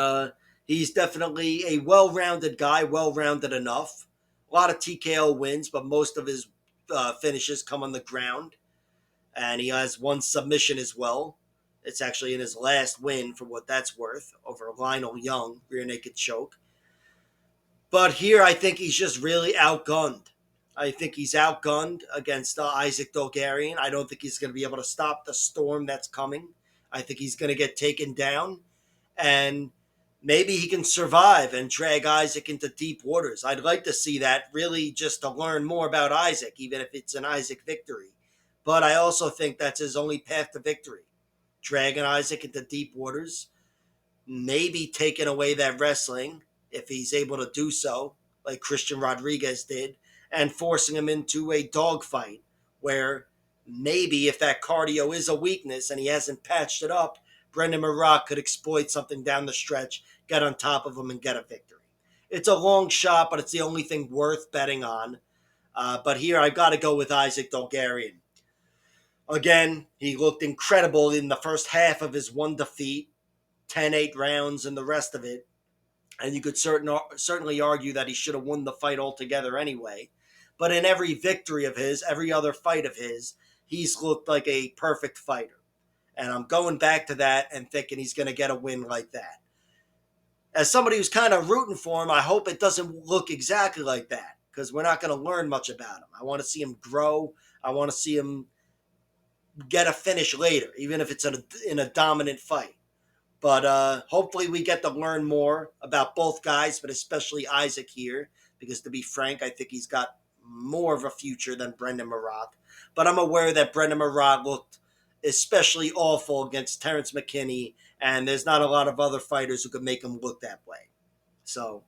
Speaker 1: he's definitely a well-rounded guy, well-rounded enough. A lot of TKO wins, but most of his finishes come on the ground. And he has one submission as well. It's actually in his last win, for what that's worth, over Lionel Young, rear naked choke. But here, I think he's just really outgunned. I think he's outgunned against Isaac Dulgarian. I don't think he's going to be able to stop the storm that's coming. I think he's going to get taken down. And maybe he can survive and drag Isaac into deep waters. I'd like to see that, really, just to learn more about Isaac, even if it's an Isaac victory. But I also think that's his only path to victory. Dragging Isaac into deep waters, maybe taking away that wrestling, if he's able to do so, like Christian Rodriguez did, and forcing him into a dogfight where maybe if that cardio is a weakness and he hasn't patched it up, Brendan Marotte could exploit something down the stretch, get on top of him, and get a victory. It's a long shot, but it's the only thing worth betting on. But here I've got to go with Isaac Dulgarian. Again, he looked incredible in the first half of his one defeat, 10-8 rounds and the rest of it. And you could certainly argue that he should have won the fight altogether anyway. But in every victory of his, every other fight of his, he's looked like a perfect fighter. And I'm going back to that and thinking he's going to get a win like that. As somebody who's kind of rooting for him, I hope it doesn't look exactly like that, because we're not going to learn much about him. I want to see him grow. I want to see him get a finish later, even if it's in a dominant fight. But hopefully we get to learn more about both guys, but especially Isaac here, because to be frank, I think he's got more of a future than Brendan Marotte. But I'm aware that Brendan Marotte looked especially awful against Terrence McKinney, and there's not a lot of other fighters who could make him look that way. So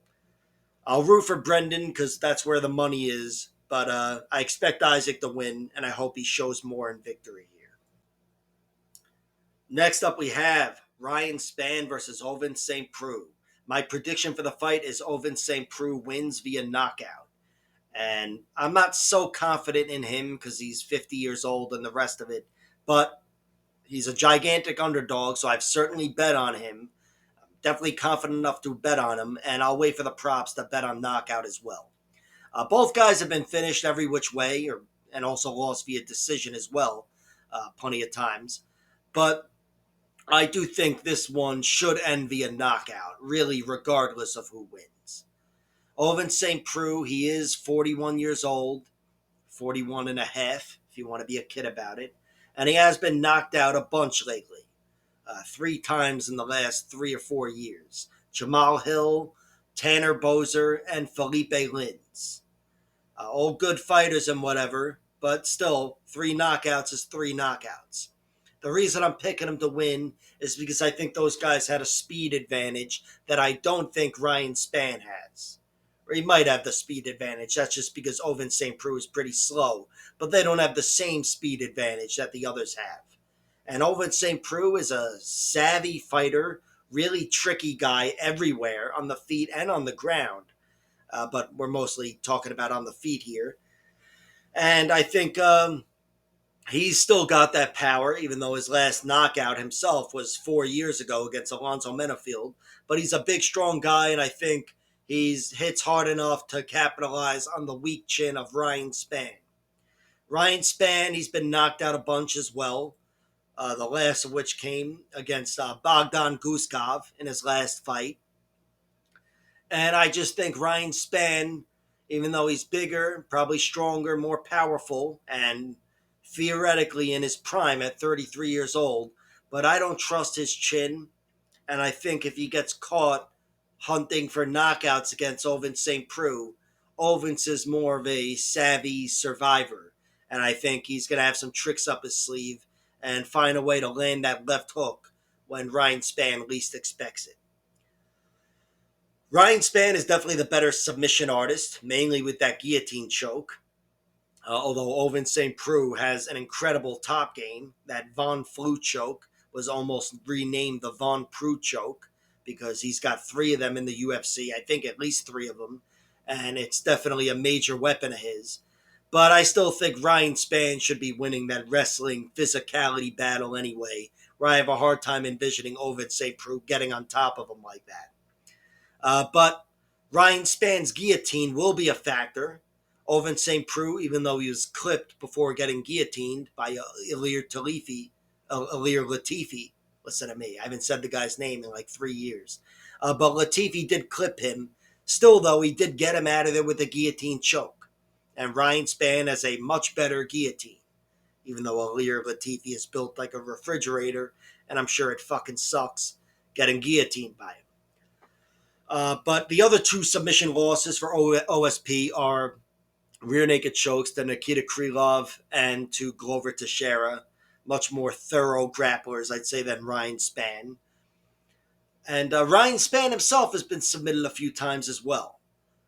Speaker 1: I'll root for Brendan because that's where the money is, but I expect Isaac to win, and I hope he shows more in victory here. Next up, we have Ryan Spann versus Ovince St. Preux. My prediction for the fight is Ovince St. Preux wins via knockout. And I'm not so confident in him because he's 50 years old and the rest of it. But he's a gigantic underdog, so I've certainly bet on him. I'm definitely confident enough to bet on him, and I'll wait for the props to bet on knockout as well. Both guys have been finished every which way, and also lost via decision as well, plenty of times. But I do think this one should end via knockout, really regardless of who wins. Ovince St. Preux, he is 41 years old, 41 and a half, if you want to be a kid about it. And he has been knocked out a bunch lately, 3 times in the last 3 or 4 years. Jamal Hill, Tanner Bozer, and Felipe Lins. All good fighters and whatever, but still, 3 knockouts is 3 knockouts. The reason I'm picking him to win is because I think those guys had a speed advantage that I don't think Ryan Spann has. Or he might have the speed advantage. That's just because Ovince St. Preux is pretty slow. But they don't have the same speed advantage that the others have. And Ovince St. Preux is a savvy fighter, really tricky guy everywhere, on the feet and on the ground. But we're mostly talking about on the feet here. And I think he's still got that power, even though his last knockout himself was 4 years ago against Alonzo Menafield. But he's a big, strong guy, and I think he hits hard enough to capitalize on the weak chin of Ryan Spann. Ryan Spann, he's been knocked out a bunch as well. The last of which came against Bogdan Guskov in his last fight. And I just think Ryan Spann, even though he's bigger, probably stronger, more powerful, and theoretically in his prime at 33 years old, but I don't trust his chin. And I think if he gets caught hunting for knockouts against Ovince St. Preux, Ovince is more of a savvy survivor. And I think he's going to have some tricks up his sleeve and find a way to land that left hook when Ryan Spann least expects it. Ryan Spann is definitely the better submission artist, mainly with that guillotine choke. Although Ovince St. Preux has an incredible top game. That Von Flue choke was almost renamed the Von Preux choke because he's got 3 of them in the UFC. I think at least 3 of them. And it's definitely a major weapon of his. But I still think Ryan Spann should be winning that wrestling physicality battle anyway, where I have a hard time envisioning Ovince St. Preux getting on top of him like that. But Ryan Spann's guillotine will be a factor. Ovince St. Preux, even though he was clipped before getting guillotined by Ilir Latifi. Listen to me. I haven't said the guy's name in like 3 years. But Latifi did clip him. Still, though, he did get him out of there with a guillotine choke. And Ryan Spann has a much better guillotine. Even though Ilir Latifi is built like a refrigerator, and I'm sure it fucking sucks getting guillotined by him. But the other 2 submission losses for OSP are rear naked chokes to Nikita Krylov and to Glover Teixeira. Much more thorough grapplers, I'd say, than Ryan Spann. And Ryan Spann himself has been submitted a few times as well.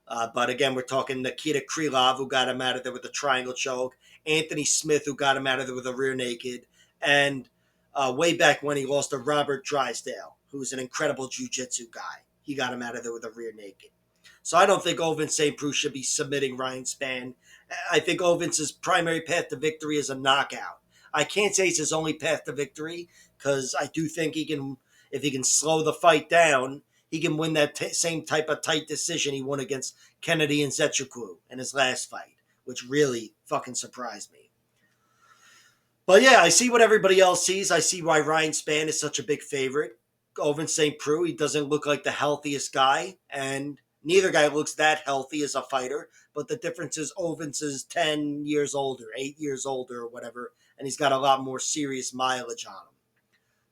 Speaker 1: But again, we're talking Nikita Krylov, who got him out of there with a triangle choke. Anthony Smith, who got him out of there with a rear naked. And way back when he lost to Robert Drysdale, who's an incredible jiu-jitsu guy. He got him out of there with a rear naked. So I don't think Ovince St. Preux should be submitting Ryan Spann. I think Ovince's primary path to victory is a knockout. I can't say it's his only path to victory because I do think he can, if he can slow the fight down, he can win that same type of tight decision he won against Kennedy and Nzechukwu in his last fight, which really fucking surprised me. But yeah, I see what everybody else sees. I see why Ryan Spann is such a big favorite. Ovince St. Preux, he doesn't look like the healthiest guy, and neither guy looks that healthy as a fighter, but the difference is Ovince is 10 years older, 8 years older or whatever, and he's got a lot more serious mileage on him.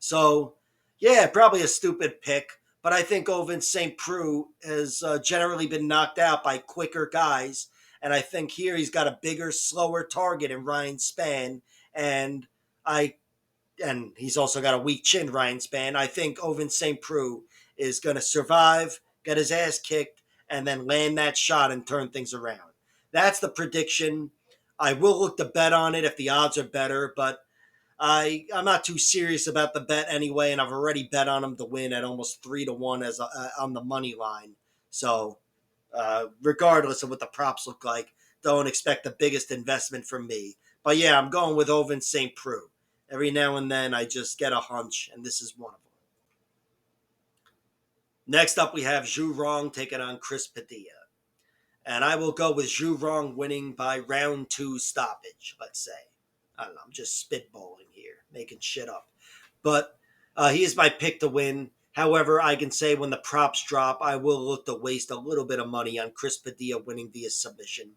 Speaker 1: So, yeah, probably a stupid pick, but I think Ovince St. Preux has generally been knocked out by quicker guys, and I think here he's got a bigger, slower target in Ryan Spann, and he's also got a weak chin, Ryan Spann. I think Ovince St. Preux is going to survive, get his ass kicked, and then land that shot and turn things around. That's the prediction. I will look to bet on it if the odds are better, but I'm not too serious about the bet anyway, and I've already bet on him to win at almost 3-1 on the money line. So, regardless of what the props look like, don't expect the biggest investment from me. But yeah, I'm going with Ovince St. Preux. Every now and then I just get a hunch, and this is one of them. Next up, we have Zhu Rong taking on Chris Padilla. And I will go with Zhu Rong winning by round 2 stoppage, let's say. I don't know, I'm just spitballing here, making shit up. But he is my pick to win. However, I can say when the props drop, I will look to waste a little bit of money on Chris Padilla winning via submission.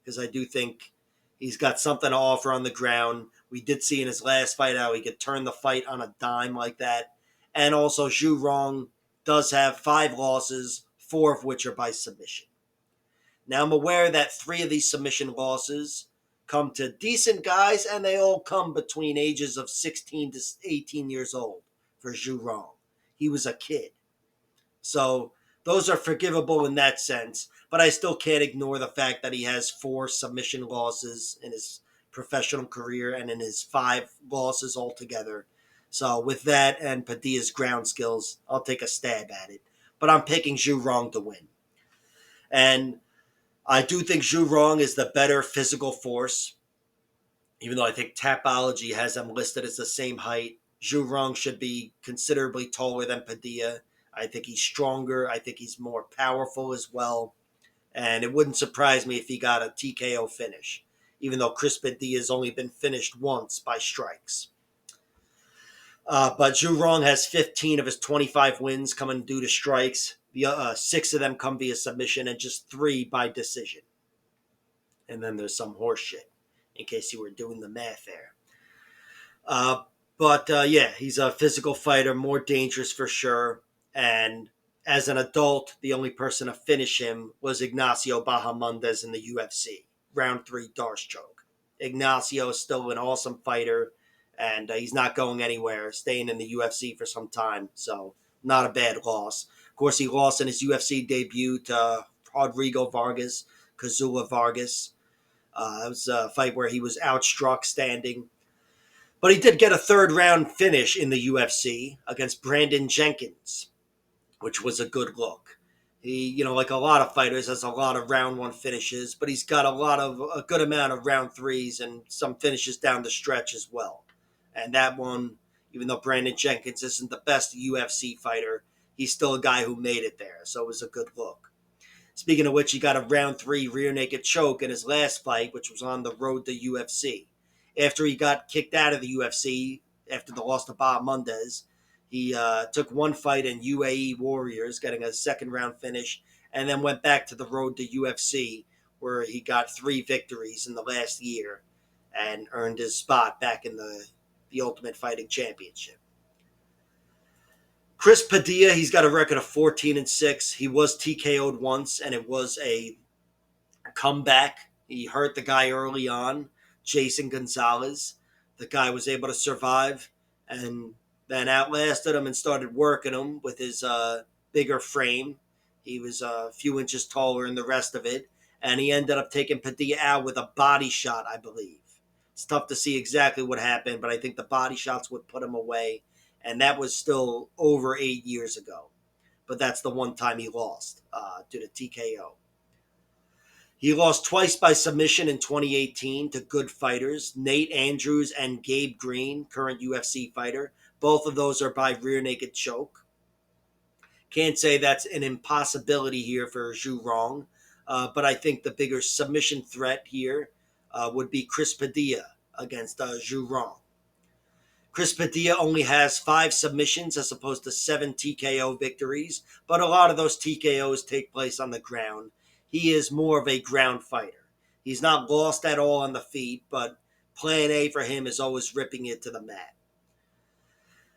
Speaker 1: Because I do think He's got something to offer on the ground. We did see in his last fight how he could turn the fight on a dime like that. And also, Zhu Rong does have 5 losses, 4 of which are by submission. Now, I'm aware that 3 of these submission losses come to decent guys, and they all come between ages of 16 to 18 years old for Zhu Rong. He was a kid. So those are forgivable in that sense, but I still can't ignore the fact that he has 4 submission losses in his professional career and in his 5 losses altogether. So with that and Padilla's ground skills, I'll take a stab at it. But I'm picking Zhu Rong to win. And I do think Zhu Rong is the better physical force, even though I think Tapology has him listed as the same height. Zhu Rong should be considerably taller than Padilla. I think he's stronger. I think he's more powerful as well. And it wouldn't surprise me if he got a TKO finish, even though Chris Padilla has only been finished once by strikes. But Zhu Rong has 15 of his 25 wins coming due to strikes. 6 of them come via submission and just 3 by decision. And then there's some horse shit, in case you were doing the math there. But yeah, he's a physical fighter, more dangerous for sure. And as an adult, the only person to finish him was Ignacio Bahamondes in the UFC. Round 3 Darce choke. Ignacio is still an awesome fighter, and he's not going anywhere, staying in the UFC for some time. So not a bad loss. Of course, he lost in his UFC debut to Rodrigo Vargas, Kazula Vargas. It was a fight where he was outstruck standing. But he did get a 3rd-round finish in the UFC against Brandon Jenkins, which was a good look. He, like a lot of fighters, has a lot of round 1 finishes, but he's got a good amount of round 3s and some finishes down the stretch as well. And that one, even though Brandon Jenkins isn't the best UFC fighter, he's still a guy who made it there, so it was a good look. Speaking of which, he got a round 3 rear naked choke in his last fight, which was on the road to UFC. After he got kicked out of the UFC, after the loss to Bahamondes, he took 1 fight in UAE Warriors, getting a 2nd-round finish, and then went back to the road to UFC, where he got 3 victories in the last year and earned his spot back in the Ultimate Fighting Championship. Chris Padilla, he's got a record of 14-6. He was TKO'd once, and it was a comeback. He hurt the guy early on, Jason Gonzalez. The guy was able to survive and then outlasted him and started working him with his bigger frame. He was a few inches taller than the rest of it, and he ended up taking Padilla out with a body shot, I believe. It's tough to see exactly what happened, but I think the body shots would put him away, and that was still over 8 years ago. But that's the one time he lost due to TKO. He lost twice by submission in 2018 to good fighters, Nate Andrews and Gabe Green, current UFC fighter. Both of those are by rear naked choke. Can't say that's an impossibility here for Zhu Rong, but I think the bigger submission threat here would be Chris Padilla against Zhu Rong. Chris Padilla only has 5 submissions as opposed to 7 TKO victories, but a lot of those TKOs take place on the ground. He is more of a ground fighter. He's not lost at all on the feet, but plan A for him is always ripping it to the mat.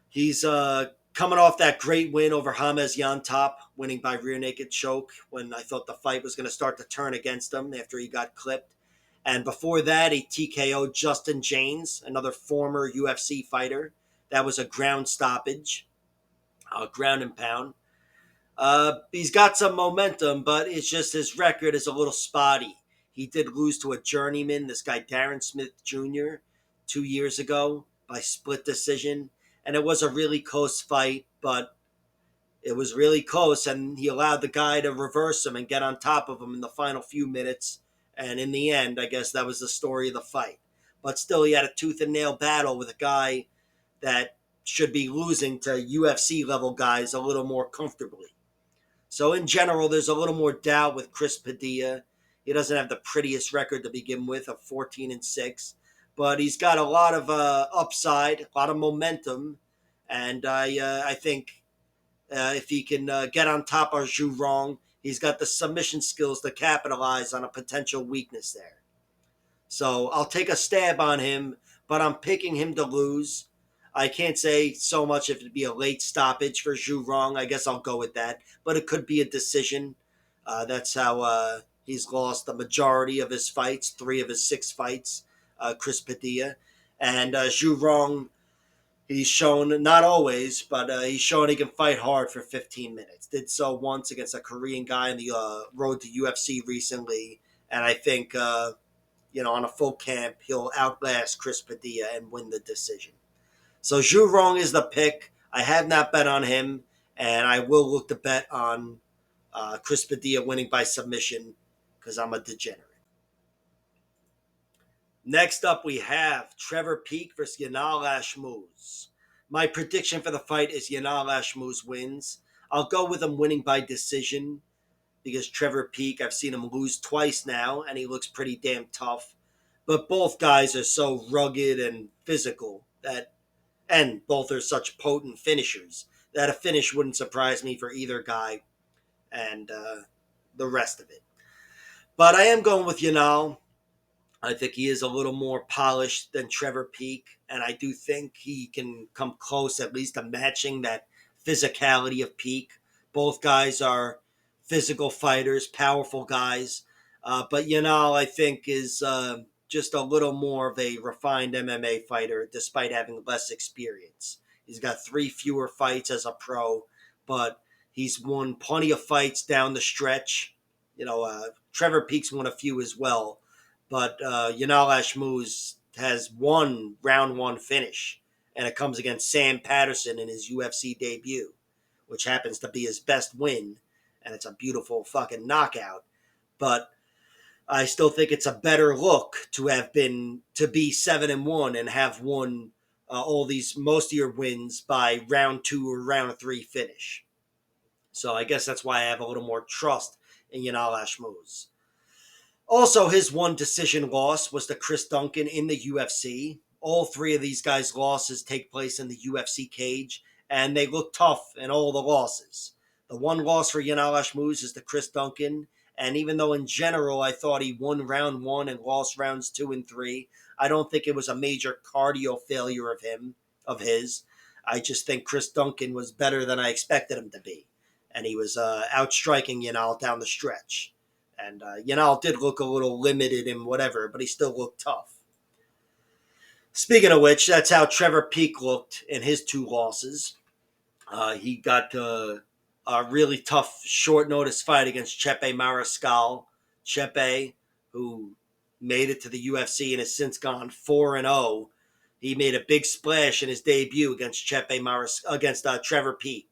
Speaker 1: He's coming off that great win over James Yantop, winning by rear naked choke when I thought the fight was going to start to turn against him after he got clipped. And before that, he TKO'd Justin James, another former UFC fighter. That was a ground stoppage, ground and pound. He's got some momentum, but it's just his record is a little spotty. He did lose to a journeyman, this guy Darren Smith Jr., 2 years ago by split decision. And it was a really close fight, but it was really close, and he allowed the guy to reverse him and get on top of him in the final few minutes. And in the end, I guess that was the story of the fight. But still, he had a tooth and nail battle with a guy that should be losing to UFC level guys a little more comfortably. So in general, there's a little more doubt with Chris Padilla. He doesn't have the prettiest record to begin with of 14-6, but he's got a lot of upside, a lot of momentum, and I think if he can get on top of Zhu Rong, he's got the submission skills to capitalize on a potential weakness there. So I'll take a stab on him, but I'm picking him to lose. I can't say so much if it'd be a late stoppage for Zhu Rong. I guess I'll go with that. But it could be a decision. That's how he's lost the majority of his fights, 3 of his 6 fights, Chris Padilla. And Zhu Rong, he's shown, not always, but he's shown he can fight hard for 15 minutes. Did so once against a Korean guy in the road to UFC recently. And I think on a full camp, he'll outlast Chris Padilla and win the decision. So Zhu Rong is the pick. I have not bet on him, and I will look to bet on Chris Padilla winning by submission because I'm a degenerate. Next up, we have Trevor Peek versus Yanal Ashmoz. My prediction for the fight is Yanal Ashmoz wins. I'll go with him winning by decision because Trevor Peek, I've seen him lose twice now, and he looks pretty damn tough. But both guys are so rugged and physical and both are such potent finishers that a finish wouldn't surprise me for either guy and the rest of it. But I am going with Yanal. I think he is a little more polished than Trevor Peek, and I do think he can come close at least to matching that physicality of Peek. Both guys are physical fighters, powerful guys, but Yanal, I think, is just a little more of a refined MMA fighter despite having less experience. He's got 3 fewer fights as a pro, but he's won plenty of fights down the stretch. Trevor Peek's won a few as well, but Yanal Ashmoz has one round 1 finish, and it comes against Sam Patterson in his UFC debut, which happens to be his best win, and it's a beautiful fucking knockout. But I still think it's a better look to be 7-1 and have won most of your wins by round 2 or round 3 finish. So I guess that's why I have a little more trust in Yanal Ashmoz. Also, his one decision loss was to Chris Duncan in the UFC. All 3 of these guys' losses take place in the UFC cage, and they look tough in all the losses. The one loss for Yanal Ashmoz is to Chris Duncan, and even though in general I thought he won round 1 and lost rounds 2 and 3, I don't think it was a major cardio failure of his. I just think Chris Duncan was better than I expected him to be, and he was outstriking Yanal down the stretch. And Yanal did look a little limited in whatever, but he still looked tough. Speaking of which, that's how Trevor Peek looked in his 2 losses. He got a really tough short notice fight against Chepe Mariscal. Chepe, who made it to the UFC and has since gone 4-0. He made a big splash in his debut against Trevor Peek.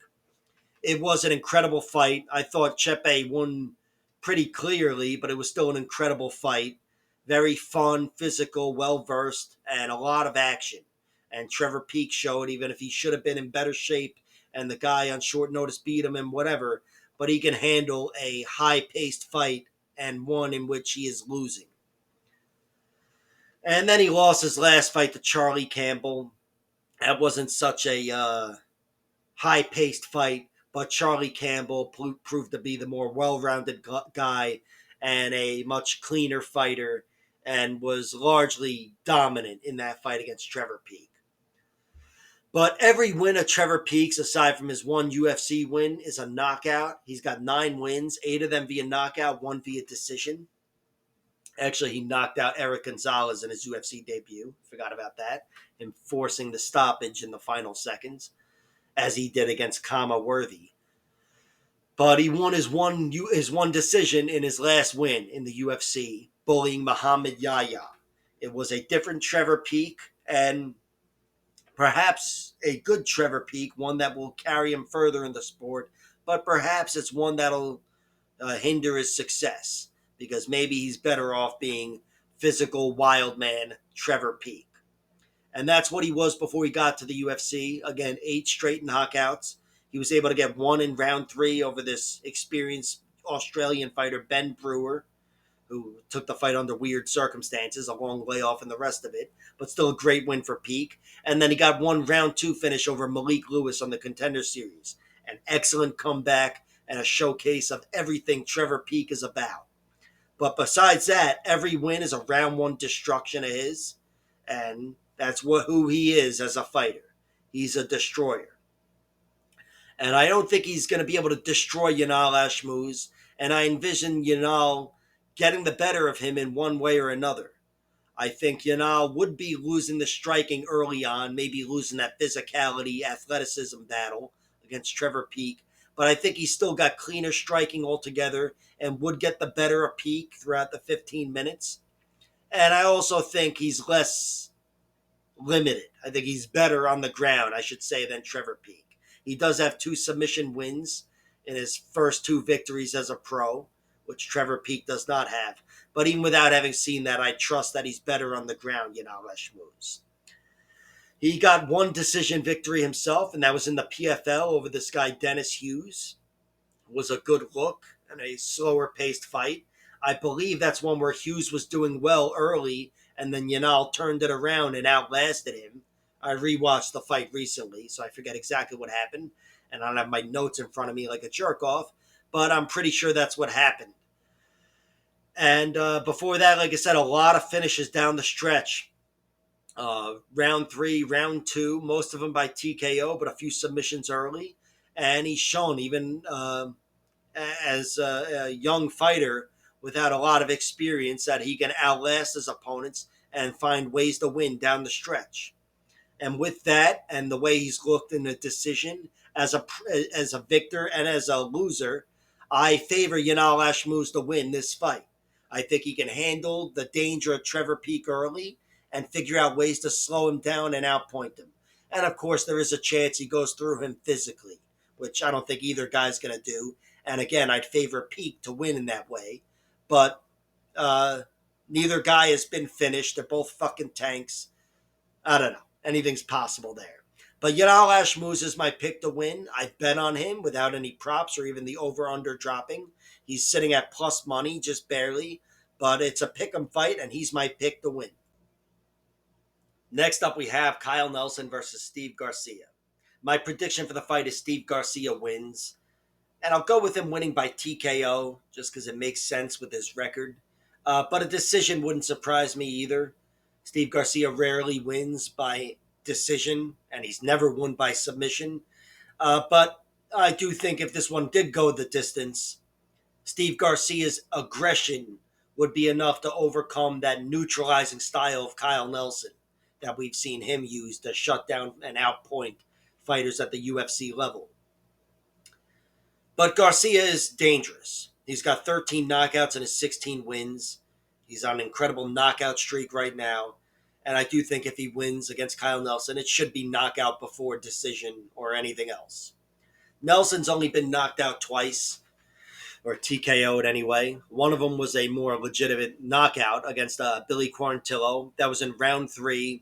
Speaker 1: It was an incredible fight. I thought Chepe won pretty clearly, but it was still an incredible fight. Very fun, physical, well-versed, and a lot of action. And Trevor Peek showed, even if he should have been in better shape and the guy on short notice beat him and whatever, but he can handle a high-paced fight and one in which he is losing. And then he lost his last fight to Charlie Campbell. That wasn't such a high-paced fight, but Charlie Campbell proved to be the more well-rounded guy and a much cleaner fighter and was largely dominant in that fight against Trevor Peek. But every win of Trevor Peek's, aside from his one UFC win, is a knockout. He's got 9 wins, 8 of them via knockout, 1 via decision. Actually, he knocked out Eric Gonzalez in his UFC debut. Forgot about that. Him forcing the stoppage in the final seconds, as he did against Kama Worthy. But he won his one decision in his last win in the UFC, bullying Muhammad Yahya. It was a different Trevor Peek, and perhaps a good Trevor Peek, one that will carry him further in the sport, but perhaps it's one that'll hinder his success, because maybe he's better off being physical wild man Trevor Peek. And that's what he was before he got to the UFC. Again, 8 straight knockouts. He was able to get 1 in round 3 over this experienced Australian fighter, Ben Brewer, who took the fight under weird circumstances, a long layoff and the rest of it, but still a great win for Peek. And then he got 1 round 2 finish over Malik Lewis on the Contender Series. An excellent comeback and a showcase of everything Trevor Peek is about. But besides that, every win is a round one destruction of his, and that's who he is as a fighter. He's a destroyer. And I don't think he's going to be able to destroy Yanal Ashmoz. And I envision Yanal getting the better of him in one way or another. I think Yanal would be losing the striking early on, maybe losing that physicality, athleticism battle against Trevor Peek. But I think he's still got cleaner striking altogether and would get the better of Peek throughout the 15 minutes. And I also think he's less limited. I think he's better on the ground, I should say, than Trevor Peek. He does have 2 submission wins in his first 2 victories as a pro, which Trevor Peek does not have. But even without having seen that, I trust that he's better on the ground, Ashmoz. He got 1 decision victory himself, and that was in the PFL over this guy, Dennis Hughes. It was a good look and a slower paced fight. I believe that's one where Hughes was doing well early, and then Yanal turned it around and outlasted him. I rewatched the fight recently, so I forget exactly what happened, and I don't have my notes in front of me like a jerk off, but I'm pretty sure that's what happened. And before that, like I said, a lot of finishes down the stretch. Round 3, round 2, most of them by TKO, but a few submissions early. And he's shown, even as a young fighter without a lot of experience, that he can outlast his opponents and find ways to win down the stretch. And with that, and the way he's looked in the decision as a victor and as a loser, I favor Yanal Ashmoz to win this fight. I think he can handle the danger of Trevor Peek early and figure out ways to slow him down and outpoint him. And of course, there is a chance he goes through him physically, which I don't think either guy's going to do. And again, I'd favor Peek to win in that way. But neither guy has been finished. They're both fucking tanks. I don't know. Anything's possible there. But Yanal Ashmoz is my pick to win. I've bet on him without any props or even the over-under dropping. He's sitting at plus money, just barely. But it's a pick-em fight, and he's my pick to win. Next up, we have Kyle Nelson versus Steve Garcia. My prediction for the fight is Steve Garcia wins. And I'll go with him winning by TKO, just because it makes sense with his record. But a decision wouldn't surprise me either. Steve Garcia rarely wins by decision, and he's never won by submission. But I do think if this one did go the distance, Steve Garcia's aggression would be enough to overcome that neutralizing style of Kyle Nelson that we've seen him use to shut down and outpoint fighters at the UFC level. But Garcia is dangerous. He's got 13 knockouts in his 16 wins. He's on an incredible knockout streak right now. And I do think if he wins against Kyle Nelson, it should be knockout before decision or anything else. Nelson's only been knocked out twice, or TKO'd anyway. One of them was a more legitimate knockout against Billy Quarantillo. That was in round 3.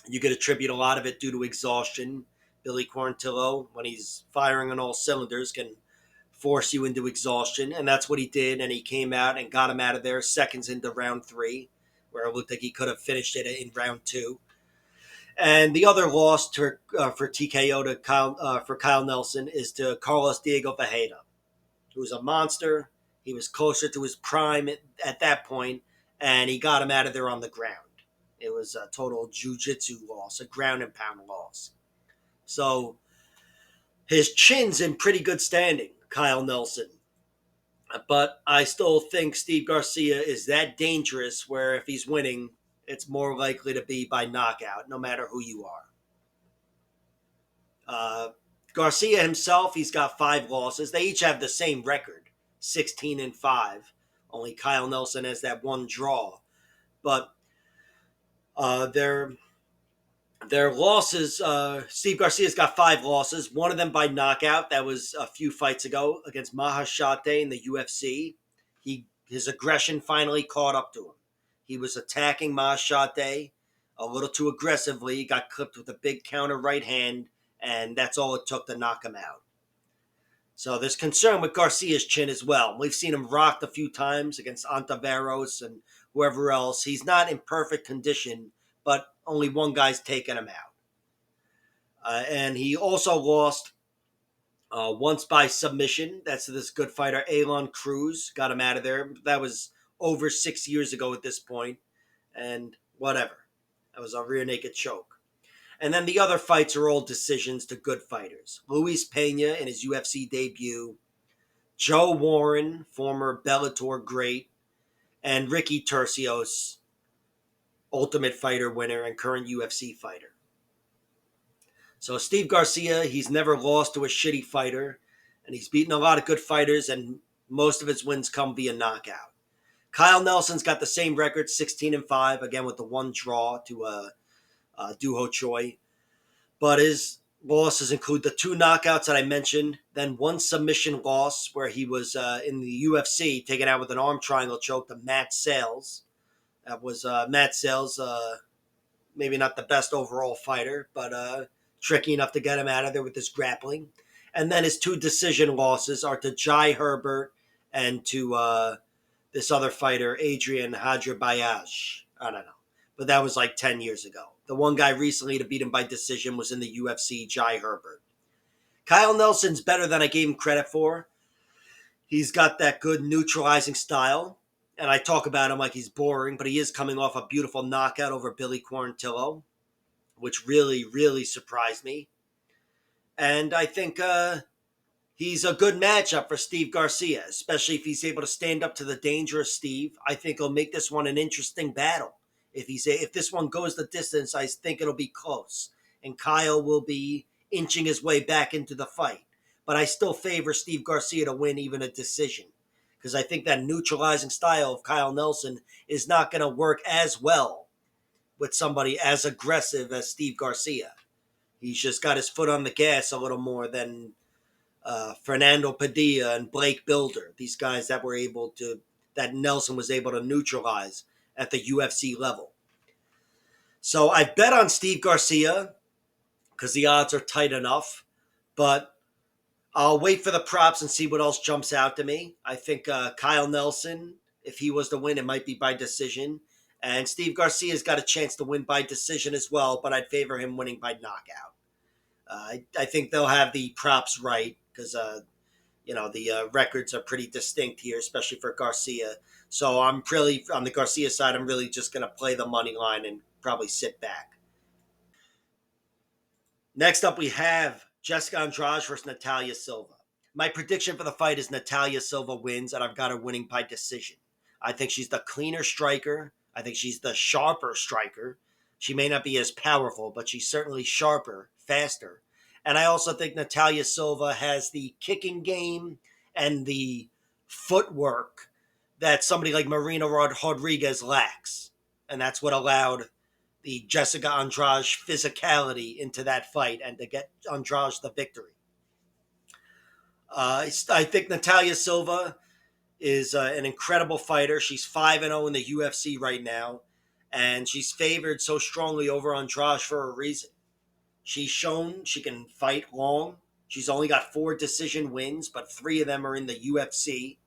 Speaker 1: You could attribute a lot of it due to exhaustion. Billy Quarantillo, when he's firing on all cylinders, can force you into exhaustion, and that's what he did, and he came out and got him out of there seconds into round 3, where it looked like he could have finished it in round 2. And the other loss for TKO for Kyle Nelson is to Carlos Diego Vejeda, who was a monster. He was closer to his prime at that point, and he got him out of there on the ground. It was a total jiu-jitsu loss, a ground and pound loss. So his chin's in pretty good standing, Kyle Nelson. But I still think Steve Garcia is that dangerous where if he's winning, it's more likely to be by knockout, no matter who you are. Garcia himself, he's got 5 losses. They each have the same record, 16-5. Only Kyle Nelson has that one draw. But their losses, Steve Garcia's got 5 losses, one of them by knockout. That was a few fights ago against Mahashate in the UFC. His aggression finally caught up to him. He was attacking Mahashate a little too aggressively, got clipped with a big counter right hand, and that's all it took to knock him out. So there's concern with Garcia's chin as well. We've seen him rocked a few times against Ontiveros and whoever else. He's not in perfect condition, but only one guy's taken him out. And he also lost once by submission. That's this good fighter, Elon Cruz. Got him out of there. That was over 6 years ago at this point, and whatever. That was a rear naked choke. And then the other fights are all decisions to good fighters. Luis Pena in his UFC debut, Joe Warren, former Bellator great, and Ricky Tercios, Ultimate Fighter winner and current UFC fighter. So Steve Garcia, he's never lost to a shitty fighter, and he's beaten a lot of good fighters, and most of his wins come via knockout. Kyle Nelson's got the same record, 16-5, again with the one draw to Doo Ho Choi. But his losses include the two knockouts that I mentioned, then one submission loss where he was in the UFC taken out with an arm triangle choke to Matt Sales. That was Matt Sales, maybe not the best overall fighter, but tricky enough to get him out of there with his grappling. And then his two decision losses are to Jai Herbert and to this other fighter, Adrian Hadrabayaj. I don't know. But that was like 10 years ago. The one guy recently to beat him by decision was in the UFC, Jai Herbert. Kyle Nelson's better than I gave him credit for. He's got that good neutralizing style. And I talk about him like he's boring, but he is coming off a beautiful knockout over Billy Quarantillo, which really, really surprised me. And I think he's a good matchup for Steve Garcia, especially if he's able to stand up to the dangerous Steve. I think he'll make this one an interesting battle. If this one goes the distance, I think it'll be close, and Kyle will be inching his way back into the fight. But I still favor Steve Garcia to win even a decision, because I think that neutralizing style of Kyle Nelson is not going to work as well with somebody as aggressive as Steve Garcia. He's just got his foot on the gas a little more than Fernando Padilla and Blake Builder, these guys that Nelson was able to neutralize at the UFC level. So I bet on Steve Garcia because the odds are tight enough, but I'll wait for the props and see what else jumps out to me. I think Kyle Nelson, if he was to win, it might be by decision. And Steve Garcia's got a chance to win by decision as well, but I'd favor him winning by knockout. I think they'll have the props right because the records are pretty distinct here, especially for Garcia. So I'm really, on the Garcia side, I'm really just going to play the money line and probably sit back. Next up, we have Jessica Andrade versus Natalia Silva. My prediction for the fight is Natalia Silva wins, and I've got her winning by decision. I think she's the cleaner striker. I think she's the sharper striker. She may not be as powerful, but she's certainly sharper, faster. And I also think Natalia Silva has the kicking game and the footwork that somebody like Marina Rodriguez lacks. And that's what allowed the Jessica Andrade physicality into that fight and to get Andrade the victory. I think Natalia Silva is an incredible fighter. She's 5-0 in the UFC right now, and she's favored so strongly over Andrade for a reason. She's shown she can fight long. She's only got 4 decision wins, but 3 of them are in the UFC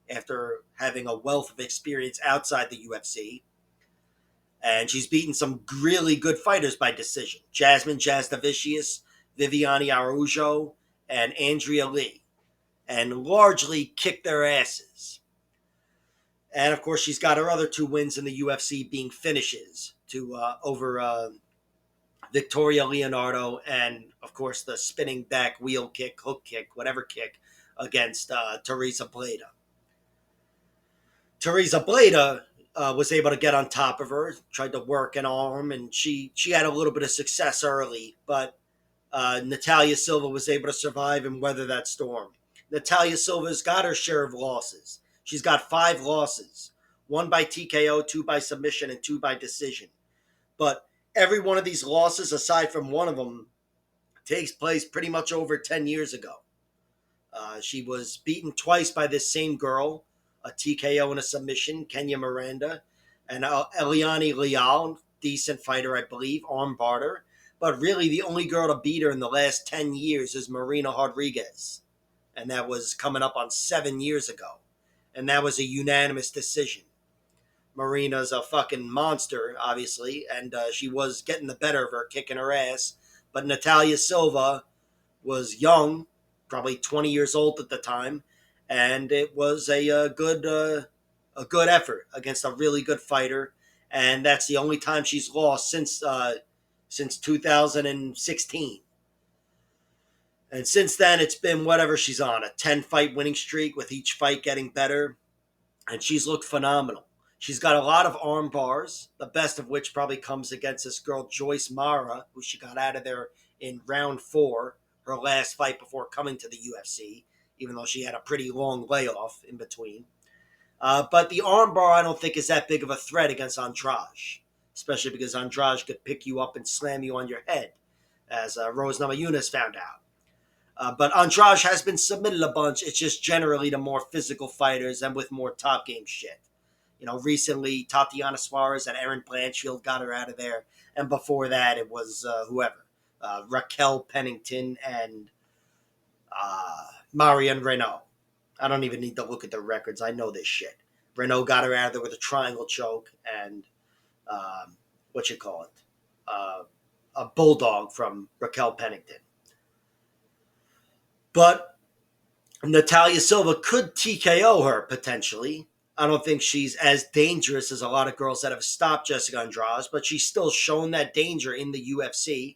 Speaker 1: after having a wealth of experience outside the UFC. And she's beaten some really good fighters by decision. Jasmine Jasdavicius, Viviane Araujo, and Andrea Lee. And largely kicked their asses. And of course, she's got her other 2 wins in the UFC being finishes over Victoria Leonardo and, of course, the spinning back wheel kick, hook kick, whatever kick against Teresa Bleda. Teresa Bleda was able to get on top of her, tried to work an arm, and she had a little bit of success early, but Natalia Silva was able to survive and weather that storm. Natalia Silva's got her share of losses. She's got 5 losses, 1 by TKO, 2 by submission, and 2 by decision. But every one of these losses, aside from one of them, takes place pretty much over 10 years ago. She was beaten twice by this same girl, a TKO and a submission, Kenya Miranda, and Eliane Leal, decent fighter, I believe, armbarred her. But really, the only girl to beat her in the last 10 years is Marina Rodriguez. And that was coming up on 7 years ago. And that was a unanimous decision. Marina's a fucking monster, obviously, and she was getting the better of her, kicking her ass. But Natalia Silva was young, probably 20 years old at the time, and it was a good a good effort against a really good fighter, and that's the only time she's lost since 2016. And since then, it's been whatever she's on, a 10-fight winning streak with each fight getting better, and she's looked phenomenal. She's got a lot of arm bars, the best of which probably comes against this girl, Joyce Mara, who she got out of there in round 4, her last fight before coming to the UFC, even though she had a pretty long layoff in between. But the armbar, I don't think, is that big of a threat against Andrade, especially because Andrade could pick you up and slam you on your head, as Rose Namajunas found out. But Andrade has been submitted a bunch. It's just generally to more physical fighters and with more top game shit. Recently, Tatiana Suarez and Erin Blanchfield got her out of there. And before that, it was whoever. Raquel Pennington and Marion Renault. I don't even need to look at the records. I know this shit. Renault got her out of there with a triangle choke and, a bulldog from Raquel Pennington. But Natalia Silva could TKO her, potentially. I don't think she's as dangerous as a lot of girls that have stopped Jessica Andrade, but she's still shown that danger in the UFC,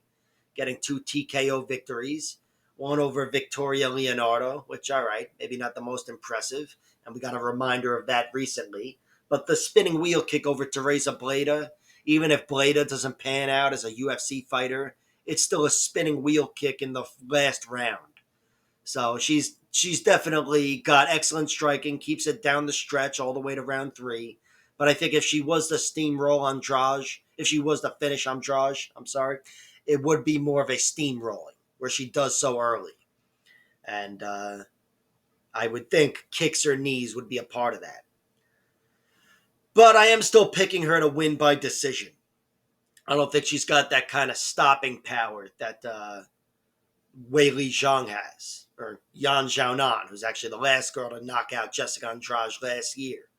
Speaker 1: getting 2 TKO victories. One over Victoria Leonardo, which, all right, maybe not the most impressive, and we got a reminder of that recently. But the spinning wheel kick over Teresa Bleda, even if Bleda doesn't pan out as a UFC fighter, it's still a spinning wheel kick in the last round. So she's definitely got excellent striking, keeps it down the stretch all the way to round 3. But I think if she was to steamroll Andrade, if she was to finish Andrade, it would be more of a steamrolling, where she does so early. And I would think kicks or knees would be a part of that. But I am still picking her to win by decision. I don't think she's got that kind of stopping power that Weili Zhang has, or Yan Xiaonan, who's actually the last girl to knock out Jessica Andrade last year.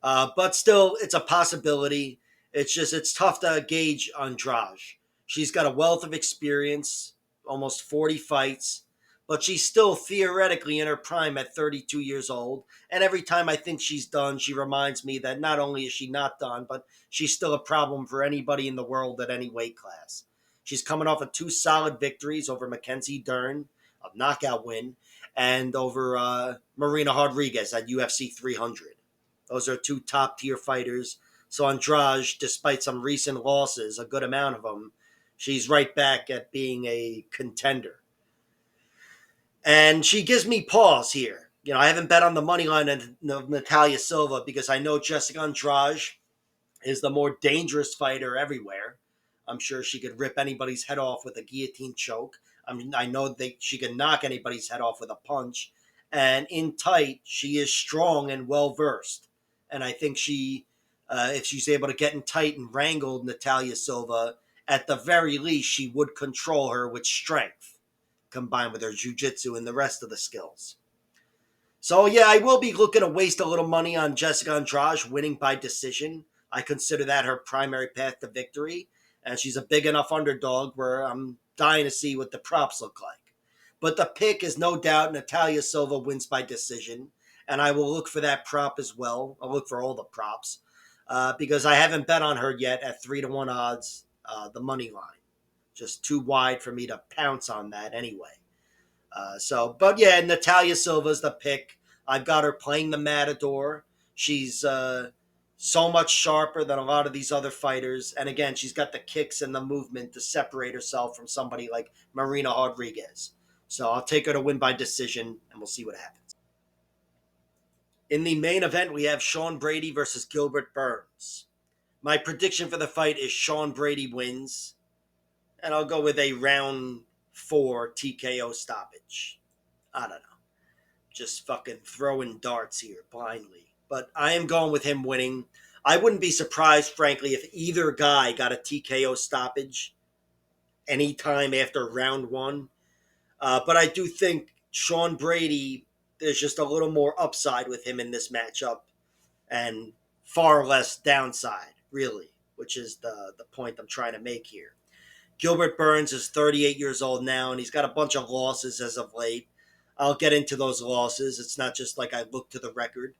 Speaker 1: But still, it's a possibility. It's tough to gauge Andrade. She's got a wealth of experience, almost 40 fights, but she's still theoretically in her prime at 32 years old. And every time I think she's done, she reminds me that not only is she not done, but she's still a problem for anybody in the world at any weight class. She's coming off of 2 solid victories over Mackenzie Dern, a knockout win, and over Marina Rodriguez at UFC 300. Those are 2 top-tier fighters. So Andrade, despite some recent losses, a good amount of them, she's right back at being a contender. And she gives me pause here. I haven't bet on the money line of Natalia Silva because I know Jessica Andrade is the more dangerous fighter everywhere. I'm sure she could rip anybody's head off with a guillotine choke. I know that she can knock anybody's head off with a punch. And in tight, she is strong and well-versed. And I think if she's able to get in tight and wrangle Natalia Silva, at the very least, she would control her with strength, combined with her jiu-jitsu and the rest of the skills. So, yeah, I will be looking to waste a little money on Jessica Andrade winning by decision. I consider that her primary path to victory. And she's a big enough underdog where I'm dying to see what the props look like. But the pick is no doubt Natalia Silva wins by decision. And I will look for that prop as well. I'll look for all the props. Because I haven't bet on her yet at 3-1 odds, the money line. Just too wide for me to pounce on that anyway. But yeah, Natalia Silva's the pick. I've got her playing the Matador. She's so much sharper than a lot of these other fighters. And again, she's got the kicks and the movement to separate herself from somebody like Marina Rodriguez. So I'll take her to win by decision, and we'll see what happens. In the main event, we have Sean Brady versus Gilbert Burns. My prediction for the fight is Sean Brady wins, and I'll go with a round 4 TKO stoppage. I don't know. Just fucking throwing darts here blindly. But I am going with him winning. I wouldn't be surprised, frankly, if either guy got a TKO stoppage anytime after round 1. But I do think Sean Brady, there's just a little more upside with him in this matchup and far less downside, really, which is the point I'm trying to make here. Gilbert Burns is 38 years old now, and he's got a bunch of losses as of late. I'll get into those losses. It's not just like I look to the record.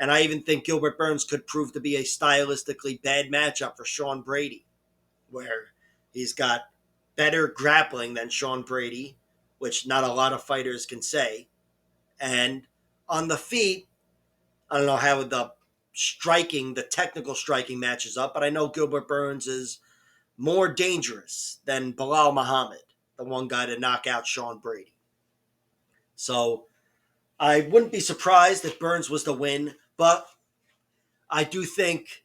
Speaker 1: And I even think Gilbert Burns could prove to be a stylistically bad matchup for Sean Brady, where he's got better grappling than Sean Brady, which not a lot of fighters can say. And on the feet, I don't know how the technical striking matches up, but I know Gilbert Burns is more dangerous than Bilal Muhammad, the one guy to knock out Sean Brady. So I wouldn't be surprised if Burns was to win, but I do think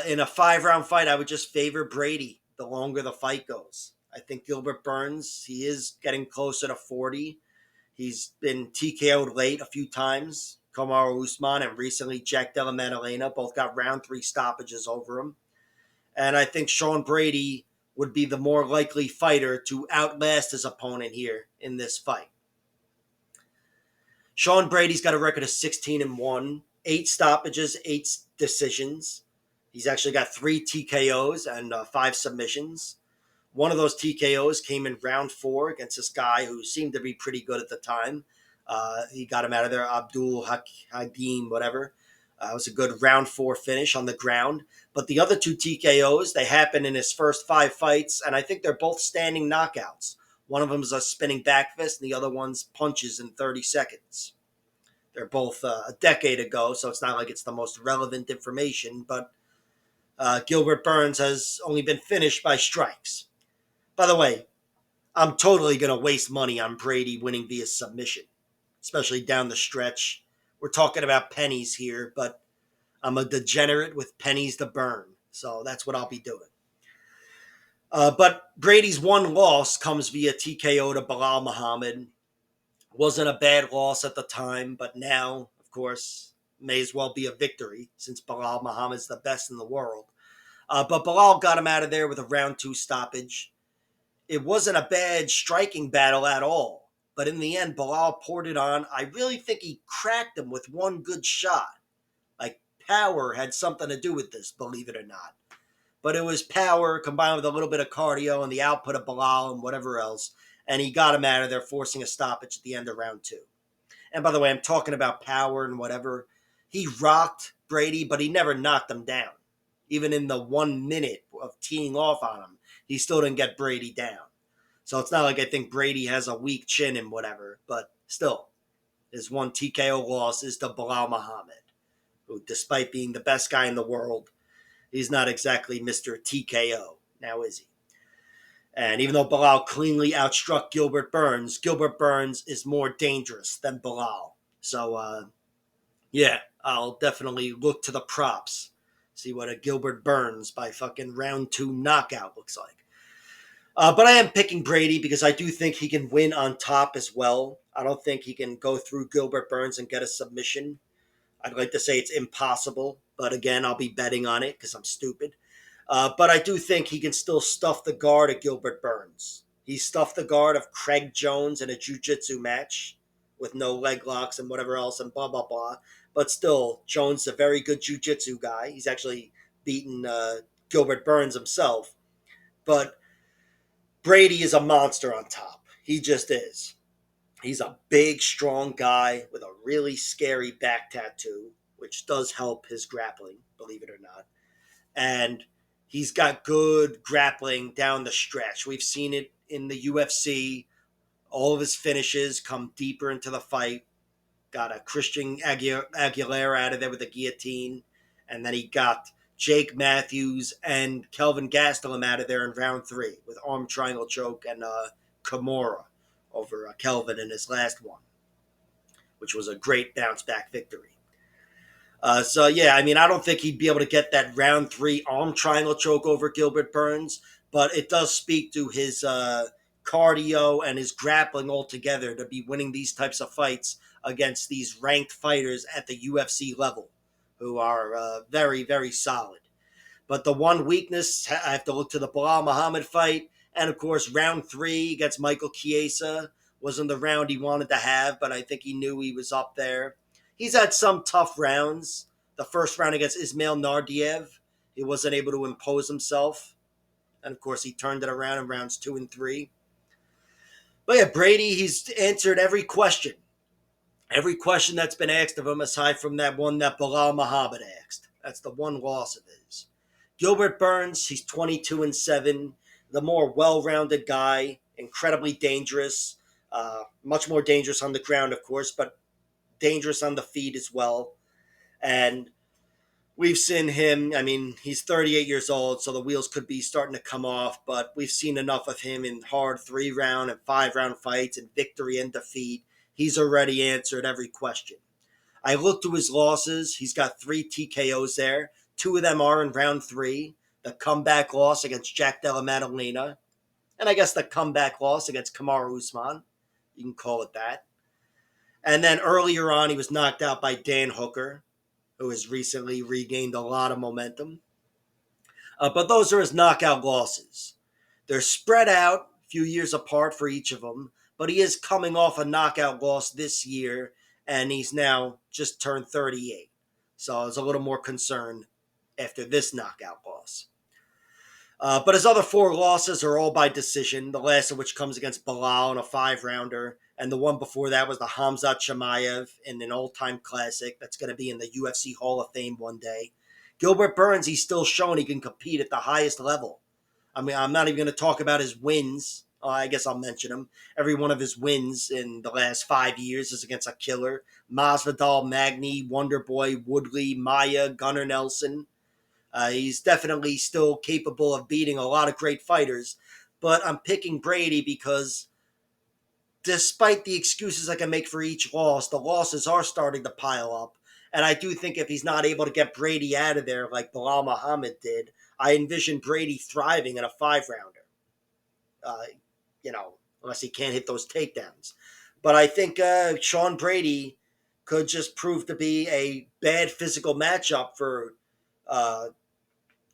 Speaker 1: in a 5 round fight, I would just favor Brady the longer the fight goes. I think Gilbert Burns, he is getting closer to 40. He's been TKO'd late a few times. Kamaru Usman and recently Jack Della Maddalena both got round 3 stoppages over him. And I think Sean Brady would be the more likely fighter to outlast his opponent here in this fight. Sean Brady's got a record of 16-1, 8 stoppages, 8 decisions. He's actually got 3 TKOs and 5 submissions. One of those TKOs came in round 4 against this guy who seemed to be pretty good at the time. He got him out of there, Abdul Hakim, whatever. It was a good round 4 finish on the ground. But the other 2 TKOs, they happened in his first 5 fights, and I think they're both standing knockouts. One of them is a spinning back fist, and the other one's punches in 30 seconds. They're both a decade ago, so it's not like it's the most relevant information, but Gilbert Burns has only been finished by strikes. By the way, I'm totally going to waste money on Brady winning via submission, especially down the stretch. We're talking about pennies here, but I'm a degenerate with pennies to burn, so that's what I'll be doing. But Brady's one loss comes via TKO to Bilal Muhammad. Wasn't a bad loss at the time, but now, of course, may as well be a victory since Bilal Muhammad's the best in the world. But Bilal got him out of there with a round 2 stoppage. It wasn't a bad striking battle at all. But in the end, Bilal poured it on. I really think he cracked him with one good shot. Like, power had something to do with this, believe it or not. But it was power combined with a little bit of cardio and the output of Bilal and whatever else. And he got him out of there, forcing a stoppage at the end of round 2. And by the way, I'm talking about power and whatever. He rocked Brady, but he never knocked him down. Even in the 1 minute of teeing off on him, he still didn't get Brady down. So it's not like I think Brady has a weak chin and whatever, but still, his one TKO loss is to Bilal Muhammad, who, despite being the best guy in the world, he's not exactly Mr. TKO, now is he? And even though Bilal cleanly outstruck Gilbert Burns is more dangerous than Bilal. So, yeah, I'll definitely look to the props. See what a Gilbert Burns by fucking round 2 knockout looks like. But I am picking Brady because I do think he can win on top as well. I don't think he can go through Gilbert Burns and get a submission. I'd like to say it's impossible, but again, I'll be betting on it because I'm stupid. But I do think he can still stuff the guard of Gilbert Burns. He stuffed the guard of Craig Jones in a jiu-jitsu match with no leg locks and whatever else and blah, blah, blah. But still, Jones is a very good jiu-jitsu guy. He's actually beaten Gilbert Burns himself. But Brady is a monster on top. He just is. He's a big, strong guy with a really scary back tattoo, which does help his grappling, believe it or not. And he's got good grappling down the stretch. We've seen it in the UFC. All of his finishes come deeper into the fight. Got a Christian Aguilera out of there with a guillotine. And then he got Jake Matthews and Kelvin Gastelum out of there in round 3 with arm triangle choke and Kimura over Kelvin in his last one, which was a great bounce back victory. So, yeah, I mean, I don't think he'd be able to get that round 3 arm triangle choke over Gilbert Burns, but it does speak to his cardio and his grappling altogether to be winning these types of fights against these ranked fighters at the UFC level who are very, very solid. But the one weakness, I have to look to the Bilal Muhammad fight. And, of course, round 3 against Michael Chiesa wasn't the round he wanted to have, but I think he knew he was up there. He's had some tough rounds. The first round against Ismail Nardiev, he wasn't able to impose himself. And, of course, he turned it around in rounds 2 and 3. But, yeah, Brady, he's answered every question. Every question that's been asked of him, aside from that one that Bilal Muhammad asked. That's the one loss of his. Gilbert Burns, he's 22-7, the more well-rounded guy, incredibly dangerous, much more dangerous on the ground, of course, but dangerous on the feet as well. And we've seen him. I mean, he's 38 years old, so the wheels could be starting to come off, but we've seen enough of him in hard 3 round and 5 round fights and victory and defeat. He's already answered every question. I looked to his losses. He's got 3 TKOs there. 2 of them are in round 3. The comeback loss against Jack Della Maddalena, and I guess the comeback loss against Kamaru Usman. You can call it that. And then earlier on, he was knocked out by Dan Hooker, who has recently regained a lot of momentum. But those are his knockout losses. They're spread out a few years apart for each of them, but he is coming off a knockout loss this year, and he's now just turned 38. So I was a little more concerned after this knockout loss. But his other 4 losses are all by decision, the last of which comes against Bilal in a 5 rounder, and the one before that was the Hamzat Chimaev in an all-time classic that's going to be in the UFC Hall of Fame one day. Gilbert Burns, he's still shown he can compete at the highest level. I mean, I'm not even going to talk about his wins. I guess I'll mention them. Every one of his wins in the last 5 years is against a killer. Masvidal, Magny, Wonderboy, Woodley, Maia, Gunnar Nelson. He's definitely still capable of beating a lot of great fighters, but I'm picking Brady because despite the excuses I can make for each loss, the losses are starting to pile up. And I do think if he's not able to get Brady out of there like Bilal Muhammad did, I envision Brady thriving in a 5 rounder. Uh, Unless he can't hit those takedowns. But I think Sean Brady could just prove to be a bad physical matchup for uh,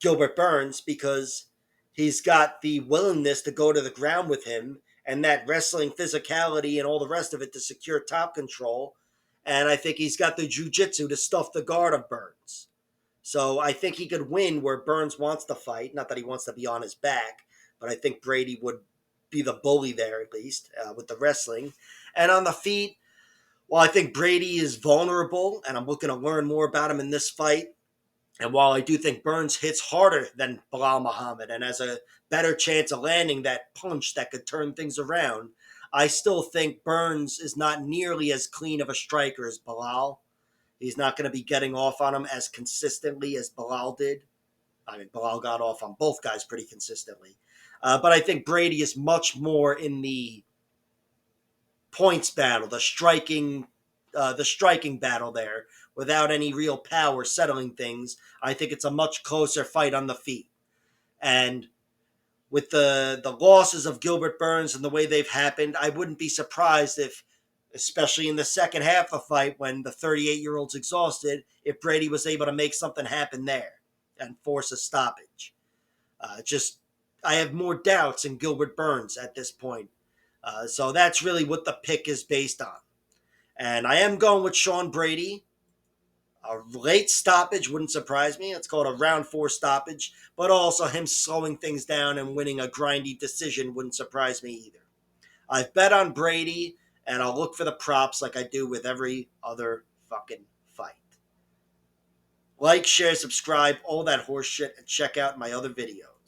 Speaker 1: Gilbert Burns because he's got the willingness to go to the ground with him and that wrestling physicality and all the rest of it to secure top control. And I think he's got the jiu-jitsu to stuff the guard of Burns. So I think he could win where Burns wants to fight. Not that he wants to be on his back, but I think Brady would be the bully there at least with the wrestling. And on the feet, well, I think Brady is vulnerable, and I'm looking to learn more about him in this fight. And while I do think Burns hits harder than Bilal Muhammad and has a better chance of landing that punch that could turn things around, I still think Burns is not nearly as clean of a striker as Bilal. He's not going to be getting off on him as consistently as Bilal did. I mean, Bilal got off on both guys pretty consistently. But I think Brady is much more in the points battle, the striking battle there, without any real power settling things. I think it's a much closer fight on the feet. And with the losses of Gilbert Burns and the way they've happened, I wouldn't be surprised if, especially in the second half of the fight when the 38-year-old's exhausted, if Brady was able to make something happen there and force a stoppage. Just, I have more doubts in Gilbert Burns at this point. So that's really what the pick is based on. And I am going with Sean Brady. A late stoppage wouldn't surprise me. It's called a round 4 stoppage. But also him slowing things down and winning a grindy decision wouldn't surprise me either. I've bet on Brady, and I'll look for the props like I do with every other fucking fight. Like, share, subscribe, all that horse shit, and check out my other videos.